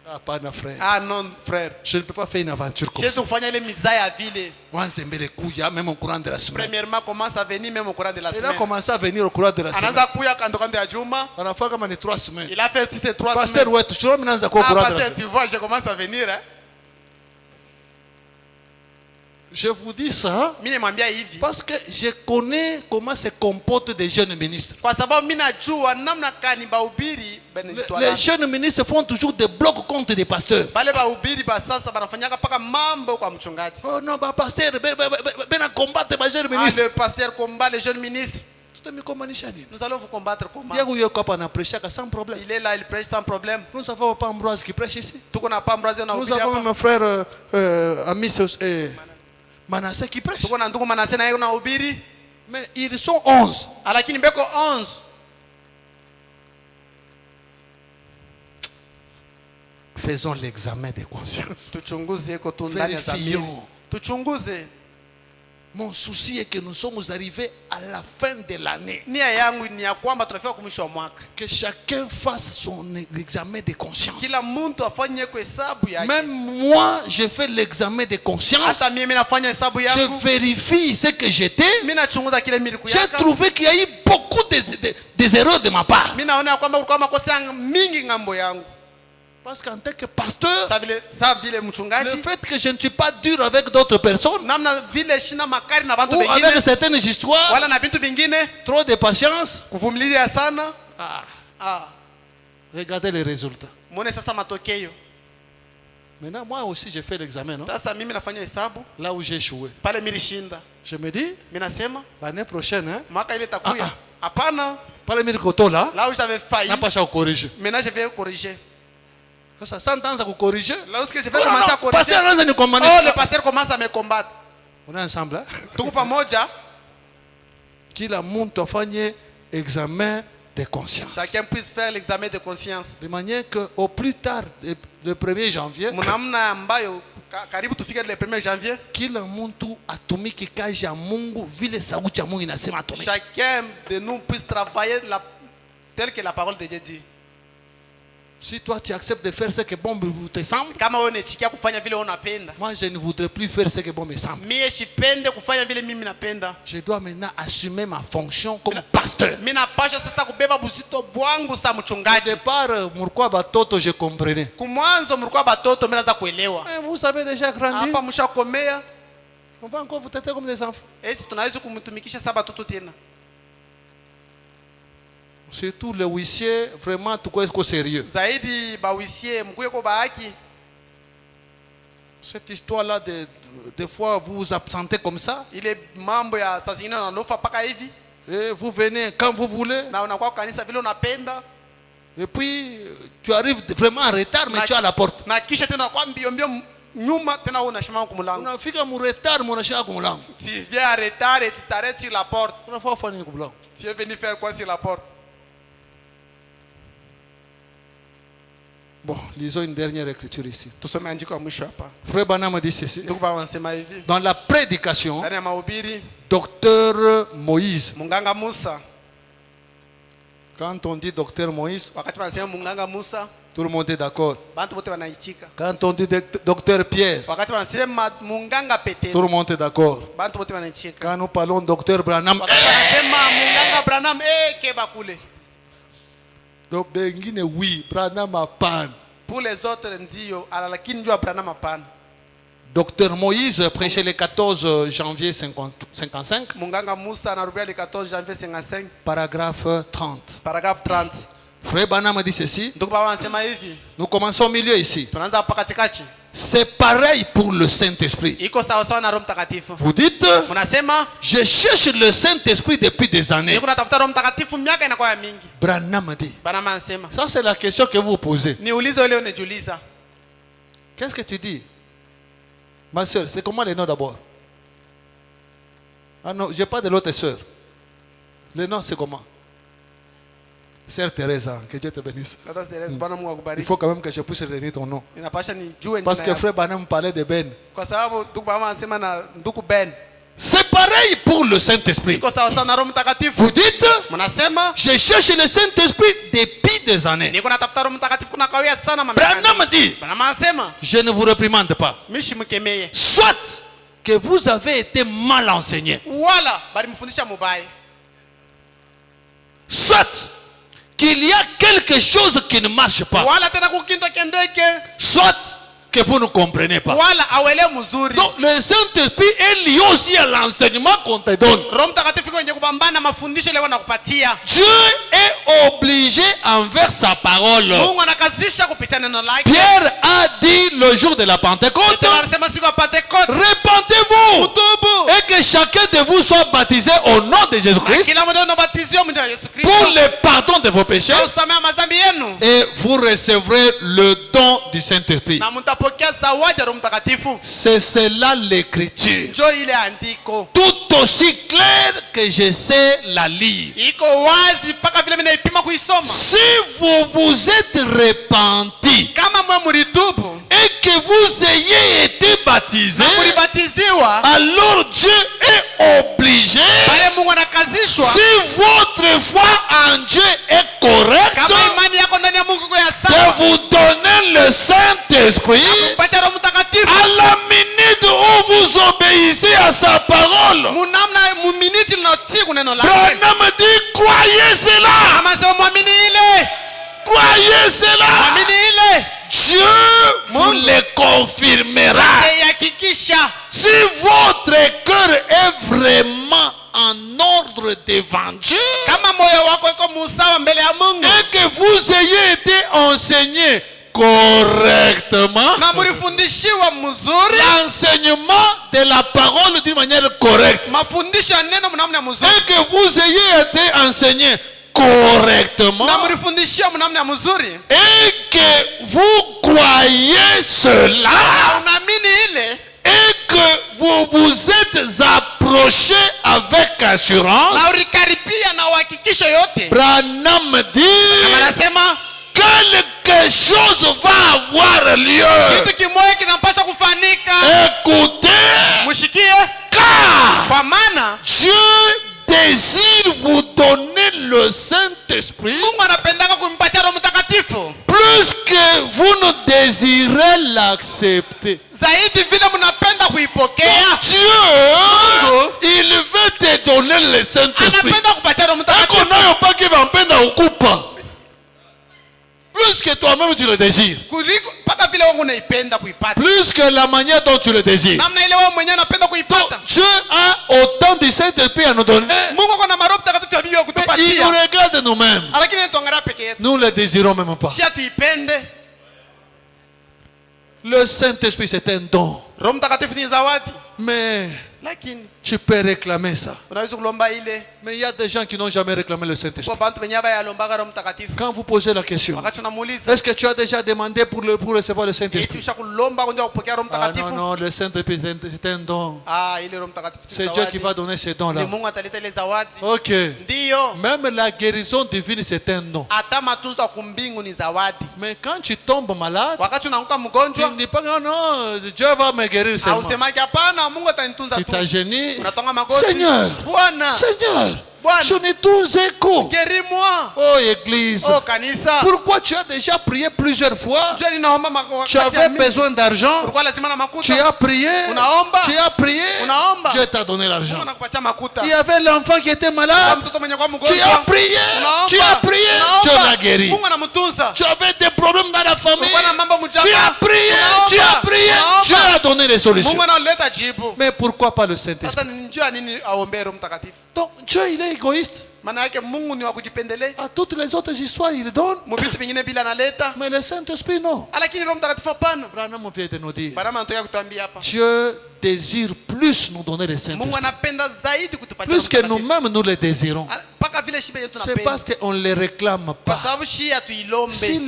Ah, pas na frère. Ah non, frère. Je ne peux pas faire une aventure comme Je ça. vais kufanya ile mizaa ya vile. Wanze mbele kuya même au courant de la semaine. Premièrement, commence à venir même au courant de la Il a semaine. commencé à venir au courant de la semaine. Anaanza kuya kando ya juma. On a fait comme les 3 semaines. Il a fait 6 et 3 Pasteur, semaines. ouais, tu vois, maintenant, au Ah, courant de la pasteur, semaine. tu vois, je commence à venir. Hein? Je vous dis ça Mimi nimwambia hivi. parce que je connais comment se comportent des jeunes ministres. Kwa sababu mimi najua namna gani bahubiri Les jeunes ministres font toujours des blocs contre des pasteurs. bale bahubiri ba sasa banafanyaka paka mambo kwa mchungaji. Oh non, bah, pasteur, ben combattre les jeunes Ah, ministres. le pasteur combat les jeunes ministres. Tu me communiques. Nous allons vous combattre comment? Il y a un prêcher sans problème. Il est là, il prêche sans problème. Nous avons pas Ambroise qui prêche ici. Tuko na pa Ambroise na Nous ubiri avons hapa. mon frère ami Manasseh qui prêche. Tuko na ndugu Manase na yeye na ubiri. Mais ils sont 11. Lakini beko 11. Faisons l'examen de conscience. Tuchunguze iko tu ndani ya dhamiri. Vérifions. Tuchunguze. Mon souci est que nous sommes arrivés à la fin de l'année. Nia yangu ni ya kwamba tunafika kumwisho wa mwaka. Que chacun fasse son examen de conscience. Kila mtu afanye kwa hesabu yake. Même moi, je fais l'examen de conscience. Hata mimi nafanya hesabu Je yangu. vérifie ce que j'étais. Mimi nachunguza kile mimi J'ai kuyaka. trouvé qu'il y a eu beaucoup des erreurs de ma part. Mimi naona kwamba kulikuwa makosa mingi ngambo yangu. Parce qu'en tant que pasteur, Sa vile le mchungaji. fait que je ne suis pas dur avec d'autres personnes, Namna vile shina makari na bantu ou wengine. avec certaines histoires, Wala na vitu vingine. trop de patience, Kuvumilia sana. ah, regardez les résultats. Muone sasa matokeo. Maintenant, moi aussi, j'ai fait l'examen, non? Sasa mimi nafanya hesabu. Là où j'ai échoué. Pale mimi nishinda. Je me dis, Mimi nasema l'année prochaine, hein, mwaka ile takuya. Hapana. pas le miracle là, Là où j'avais failli. n'a pas à corriger. Maintenant je vais corriger. Ça, 100 ans à corriger. Lorsque je vais Oh, non, commencer à non, corriger. pasteur, là, nous commandons. Oh, le pasteur commence à me combattre. On est ensemble, hein? Tuko pamoja. Kila muntu afanye examen de conscience. chacun puisse faire l'examen de conscience. De manière qu'au plus tard, le 1er janvier, Mnamna ambayo karibu tufike le 1er janvier, kila mtu atumike kazi ya Mungu vile sauti ya Mungu inasema atumike. chacun de nous puisse travailler tel que la parole de Dieu dit. Si toi tu acceptes de faire ce que bon te semble, Kama wewe unachikia kufanya vile unapenda, moi je ne voudrais plus faire ce que bon me semble. mie sipende kufanya vile mimi napenda. Je dois maintenant assumer ma fonction comme pasteur. Mimi napasha sasa kubeba buzito bwangu sa Au mchungaji. départ, murkwa batoto je comprenais. Kumwanzo mlikuwa batoto, mimi naanza kuelewa. Mais vous avez déjà grandi. Hapa mshakomea, On va encore vous traiter comme des enfants. eti tunaweza kumtumikisha sasa batoto tena. Surtout les huissiers, vraiment tout quoi est sérieux. Zaidi bawisie mkuye ko bahaki. Cette histoire-là, des fois, vous vous absentez comme ça. Ile mambo ya saa zingine unalofa paka hivi Et vous venez quand vous voulez. na unakuwa kwa kanisa vile unapenda, Et puis, tu arrives vraiment en retard, mais tu es à la porte. na kisha tena kwa mbio mbio nyuma tena wewe unashimama kumulango. Unafika mu retard, monashika kumulango. Tu viens en retard et tu t'arrêtes sur la porte. Unafaa ufanye nini kumulango? Tu es venu faire quoi sur la porte? Bon, lisons une dernière écriture ici. Tusome andiko la mwisho hapa. Frère Branham dit ceci. Ndugu baba wanasema hivi. Dans la prédication, Ndani ya mahubiri, docteur Moïse. Munganga Musa, Quand on dit docteur Moïse, wakati wanasema Munganga Musa, tout le monde est d'accord. bantu wote wanaichika. Quand on dit docteur Pierre, Wakati wanasema Munganga tout Petero, le monde est d'accord. bantu wote wanaichika. Quand nous parlons docteur Branham, Wakati wanasema Munganga Branham, keba kule. donc bengine oui, Branham a pan. Pour les autres ndio, lakini njua Branham hapana. Docteur Moïse prêchait le 14 janvier 55, Munganga Musa anarudia le 14 janvier 55, paragraphe 30. paragraphe 30. Frère Branham dit ceci. Ndugu baba wanasema hivi, Nous commençons au milieu ici. tunaanza hapa katikati. C'est pareil pour le Saint-Esprit. Iko sawa sawa na Roho Mtakatifu. Vous dites, Unasema je cherche le Saint-Esprit depuis des années. niko natafuta Roho Mtakatifu miaka inakuwa ya mingi. Branham dit. Bana anasema, Ça, c'est la question que vous posez. niulize leo unajiuliza. Qu'est-ce que tu dis? Ma soeur, c'est comment les noms d'abord? Ah non, je n'ai pas de l'autre soeur. Le nom, c'est comment? Sœur Thérèse, que Dieu te bénisse. Dada Teresa, Bwana Mungu Il akubariki. faut quand même que je puisse retenir ton nom. Inapasha nijue Parce jina que yako. frère Branham parlait de Ben. Kwa sababu ndugu baba anasema na ndugu Ben. C'est pareil pour le Saint-Esprit. Iko sawa sawa na Roho Mtakatifu. Vous dites, Mnasema je cherche le Saint-Esprit depuis des années. niko natafuta Roho Mtakatifu na kawia sana mama. Branham dit, Bana anasema je ne vous réprimande pas. mishi mkemeye. Soit que vous avez été mal enseigné. Wala bali mfundisha mubaya. Soit qu'il y a quelque chose qui ne marche pas. Wala tena kukinto kendeke. Soit que vous ne comprenez pas. Wala awele mzuri. Donc le Saint-Esprit est lié aussi à l'enseignement qu'on te donne. Roho Mtakatifu kwenye kupambana mafundisho ile wanakupatia. Dieu est obligé envers sa parole. Mungu anakazisha kupitia neno lake. Pierre a dit le jour de la Pentecôte, Petro anasema siku ya Pentecoste, répentez-vous tubu. et que chacun de vous soit baptisé au nom de Jésus-Christ Kila mmoja anabatizwa mjina Yesu Kristo. pour le pardon de vos péchés Na usamehe mazambi yenu. et vous recevrez le don du Saint-Esprit. Na mtapokea zawadi ya Roho Mtakatifu. C'est cela l'écriture. Njoo ile andiko. Tout aussi clair que je sais la lire. Iko wazi mpaka vile mimi naipima kuisoma. Si vous vous êtes repentis Kama mwe mlitubu, et que vous ayez été baptisés, mlibatiziwa, alors Dieu est obligé, pale Mungu anakazishwa. si votre foi en Dieu est correcte, Kama imani yako ndani ya Mungu iko ya de sawa, vous donner le Saint-Esprit mpatia Roho Mtakatifu. à la minute où vous obéissez à sa parole. Munamna muminiti linatii kuneno lake. Branham dit, croyez cela, Kama sema muamini ile, croyez cela. muamini ile. Dieu vous le confirmera. Hakikisha Si votre cœur est vraiment en ordre devant Dieu kama moyo wako iko musawa mbele ya Mungu et que vous ayez été enseigné correctement, na mlifundishiwa mzuri, l'enseignement de la parole d'une manière correcte, mafundisho ya neno mnamna mzuri, et que vous ayez été enseigné correctement, na mlifundishiwa mnamna mzuri, et que vous croyez cela, unaamini ile, et que vous vous êtes approchés avec assurance, na ulikaribia na uhakikisho yote, Branham dit kama anasema quelque chose va avoir lieu. kitu kimoja kinapaswa kufanika. Écoutez, Mushikie, car kwa maana Dieu désire vous donner le Saint-Esprit Mungu anapendaka kumpatia Roho Mtakatifu plus que vous ne désirez l'accepter. zaidi vile mnapenda kuipokea. Dieu, il veut te donner le Saint-Esprit. Anapenda kupatia Roho Mtakatifu Akonayo pas qui va mpenda ukupa. Plus que toi-même tu le désires. kuliko mpaka vile wewe unaipenda kuipata, Plus que la manière dont tu le désires. namna ile wewe mwenyewe unapenda kuipata. Dieu a autant de Saint-Esprit à nous donner. Mungu ako na Roho Mtakatifu ya Biblia Il nous kutupatia, regarde nous-mêmes. lakini tuangalia peke yetu, Nous ne le désirons même pas. sisi tuipende. Le Saint-Esprit, c'est un don. Roho Mtakatifu ni zawadi, Mais lakini tu peux réclamer ça. unaweza kulomba ile. Mais il y a des gens qui n'ont jamais réclamé le Saint-Esprit. Kwa bantu benye bayalombaka Roho Mtakatifu, Quand vous posez la question, wakati unamuuliza est-ce que tu as déjà demandé pour recevoir le eti Saint-Esprit? ushakulomba kunja kupokea Roho Ah Mtakatifu? non, non, le Saint-Esprit, c'est un don. Ile Roho Mtakatifu ni C'est Dieu qui zawadi. va donner ces dons-là. Ni Mungu ataleta ile zawadi. Ok. Ndiyo, Même la guérison divine, c'est un don. hata matunzo ya kumbingu ni zawadi. Mais quand tu tombes malade, Wakati unaanguka tu mgonjwa, ne dis pas non, non, Dieu va me guérir seulement. hausemaki hapana, Mungu atanitunza Tu tu. t'agenouilles. Unatonga magoti. Seigneur, Bwana, Seigneur, Bwana, je ne tous écho. guéris-moi. Oh Église, Oh kanisa, pourquoi tu as déjà prié plusieurs fois? je ninaomba Tu avais besoin d'argent, Ulikuwa lazima na tu makuta. as prié, Unaomba. tu as prié, Unaomba. Dieu t'a donné Mungu l'argent. anakupatia makuta. Il y avait l'enfant qui était Kwa malade, mtoto mwenye kwa tu as mgonjwa. prié, Unaomba. tu as prié, Dieu Unaomba. l'a guéri. Mungu anamtunza. Tu avais des problèmes dans la famille, Ulikuwa na mambo mjaka. tu as prié, tu as prié, Unaomba. Dieu a donné les solutions. Mungu analeta jibu. Mais pourquoi pas le Saint-Esprit? Sasa njia nini aombee Roho Mtakatifu? Donc Dieu, il est égoïste. Maana yake Mungu ni wa kujipendelea. À toutes les autres histoires, il donne, Mvitu vingine bila analeta. mais le Saint-Esprit, non. Lakini Roho Mtakatifu hapana. Branham vient de nous dire, Barama anataka kutuambia hapa. Dieu désire plus nous donner le Mungu Saint-Esprit. anapenda zaidi kutupatia Plus Roho que Mtakatifu. nous-mêmes, nous le désirons. Mpaka vile shibe yetu C'est tunapenda. parce qu'on ne le réclame Kwa pas. sababu shi hatuilombe. Si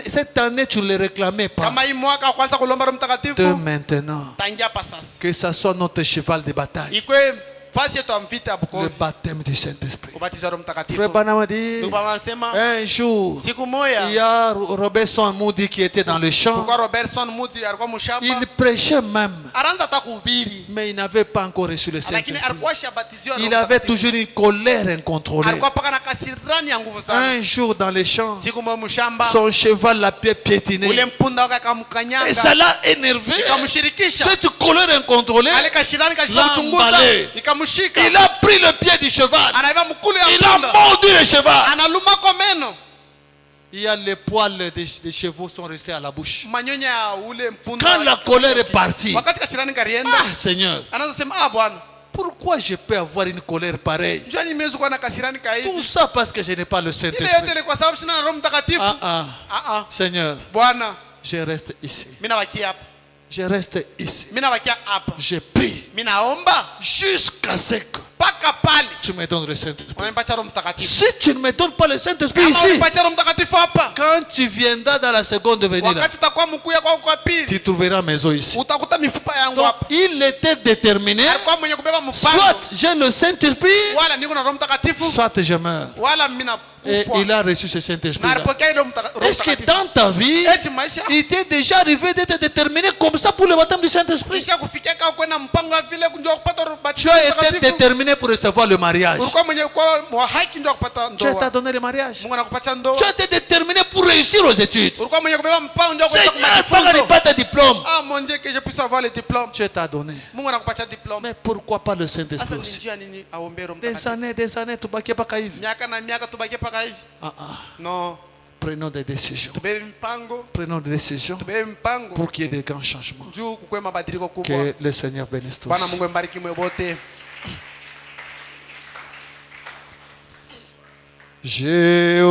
cette année, tu ne le réclamais pas, Kama hii mwaka wa kwanza kulomba Roho de Mtakatifu, maintenant, tangia hapa sasa. que ça soit notre cheval de bataille, Ikwe fasi yetu ya mvita ya le Bukovi. baptême du Saint-Esprit. Ubatizo wa Roho Mtakatifu. Frère Branham dit, Ndugu wanasema un jour, siku moja il y a Robertson Moody qui était dans le champ. kwa Robertson Mudi alikuwa mshamba. Il prêchait même, Anaanza hata kuhubiri. mais il n'avait pas encore reçu le Lakini Saint-Esprit. alikuwa shabatiziwa na Il Roho avait Mtakatifu. toujours une colère incontrôlée. Alikuwa paka na kasirani ya nguvu sana. Un jour dans les champs, Siku moja mshamba, son cheval l'a piétiné. ule mpunda wake Et akamkanyanga. ça l'a énervé. Ikamshirikisha. Cette colère incontrôlée, Ale kashirani kashika kuchunguza. l'emballé. Ikamshika. Il a pris le pied du cheval. Anaiba mkulu ya Il a mpunda. mordu le cheval. Analuma kwa meno. Il y a les poils des chevaux sont restés à la bouche. Manyonya ya ule mpunda. Quand la colère est partie, Wakati kashirani karienda, ah Seigneur, anaanza sema Bwana, pourquoi je peux avoir une colère pareille? njoo nimeweza kuwa na kasirani Tout kahivi. ça parce que je n'ai pas le Ile Saint-Esprit. yote ni kwa sababu sina Roho Mtakatifu. Seigneur, Bwana, je reste ici. mimi nabakia hapa. Je reste ici. Mimi nabakia hapa. Je prie Mimi naomba jusqu'à ce que paka pale tu me donnes le Saint-Esprit. unanipatia Roho Mtakatifu. Si tu ne me donnes pas le Saint-Esprit Kama ici, unipatia Roho Mtakatifu hapa, quand tu viendras dans la seconde venue, là, wakati utakuwa mkuya kwa kwa pili, tu trouveras mes os ici. utakuta mifupa yangu Donc, hapa. il était déterminé, Alikuwa mwenye kubeba mpango. soit j'ai le Saint-Esprit, Wala niko na Roho Mtakatifu, soit je meurs. wala mimi Et nakufa. il a reçu ce Na Saint-Esprit-là. alipokea ile Roho Est-ce que Mtakatifu. dans ta vie, Eti maisha il t'est déjà arrivé d'être déterminé comme ça pour le baptême du Saint-Esprit? kisha kufikia kwa kwenda mpango wa vile kunjua kupata Tu ubatizo as wa été Mtakatifu. déterminé pour recevoir le mariage. Ulikuwa mwenye kwa wa haki ndio kupata Dieu t'a ndoa. donné le mariage. Mungu anakupatia ndoa. Tu as été déterminé pour réussir aux études. Ulikuwa mwenye kubeba mpango ndio kupata Seigneur, pas mafunzo. de diplôme. Ah mon Dieu, que je puisse avoir le diplôme. Dieu t'a donné. Mungu anakupatia diplôme. Mais pourquoi pas le Sasa Saint-Esprit ni aussi? njia nini aombe Roho Des Mtakatifu? années, tu bakies pas hivi. Miaka na miaka tubakie paka hivi. Non, Prenons des décisions. tubebe mpango, Prenons des décisions tubebe mpango. pour qu'il y ait des grands changements. Juu kukue mabadiliko kubwa. Que le Seigneur bénisse tous. Bwana Mungu ambariki mwe wote. J'ai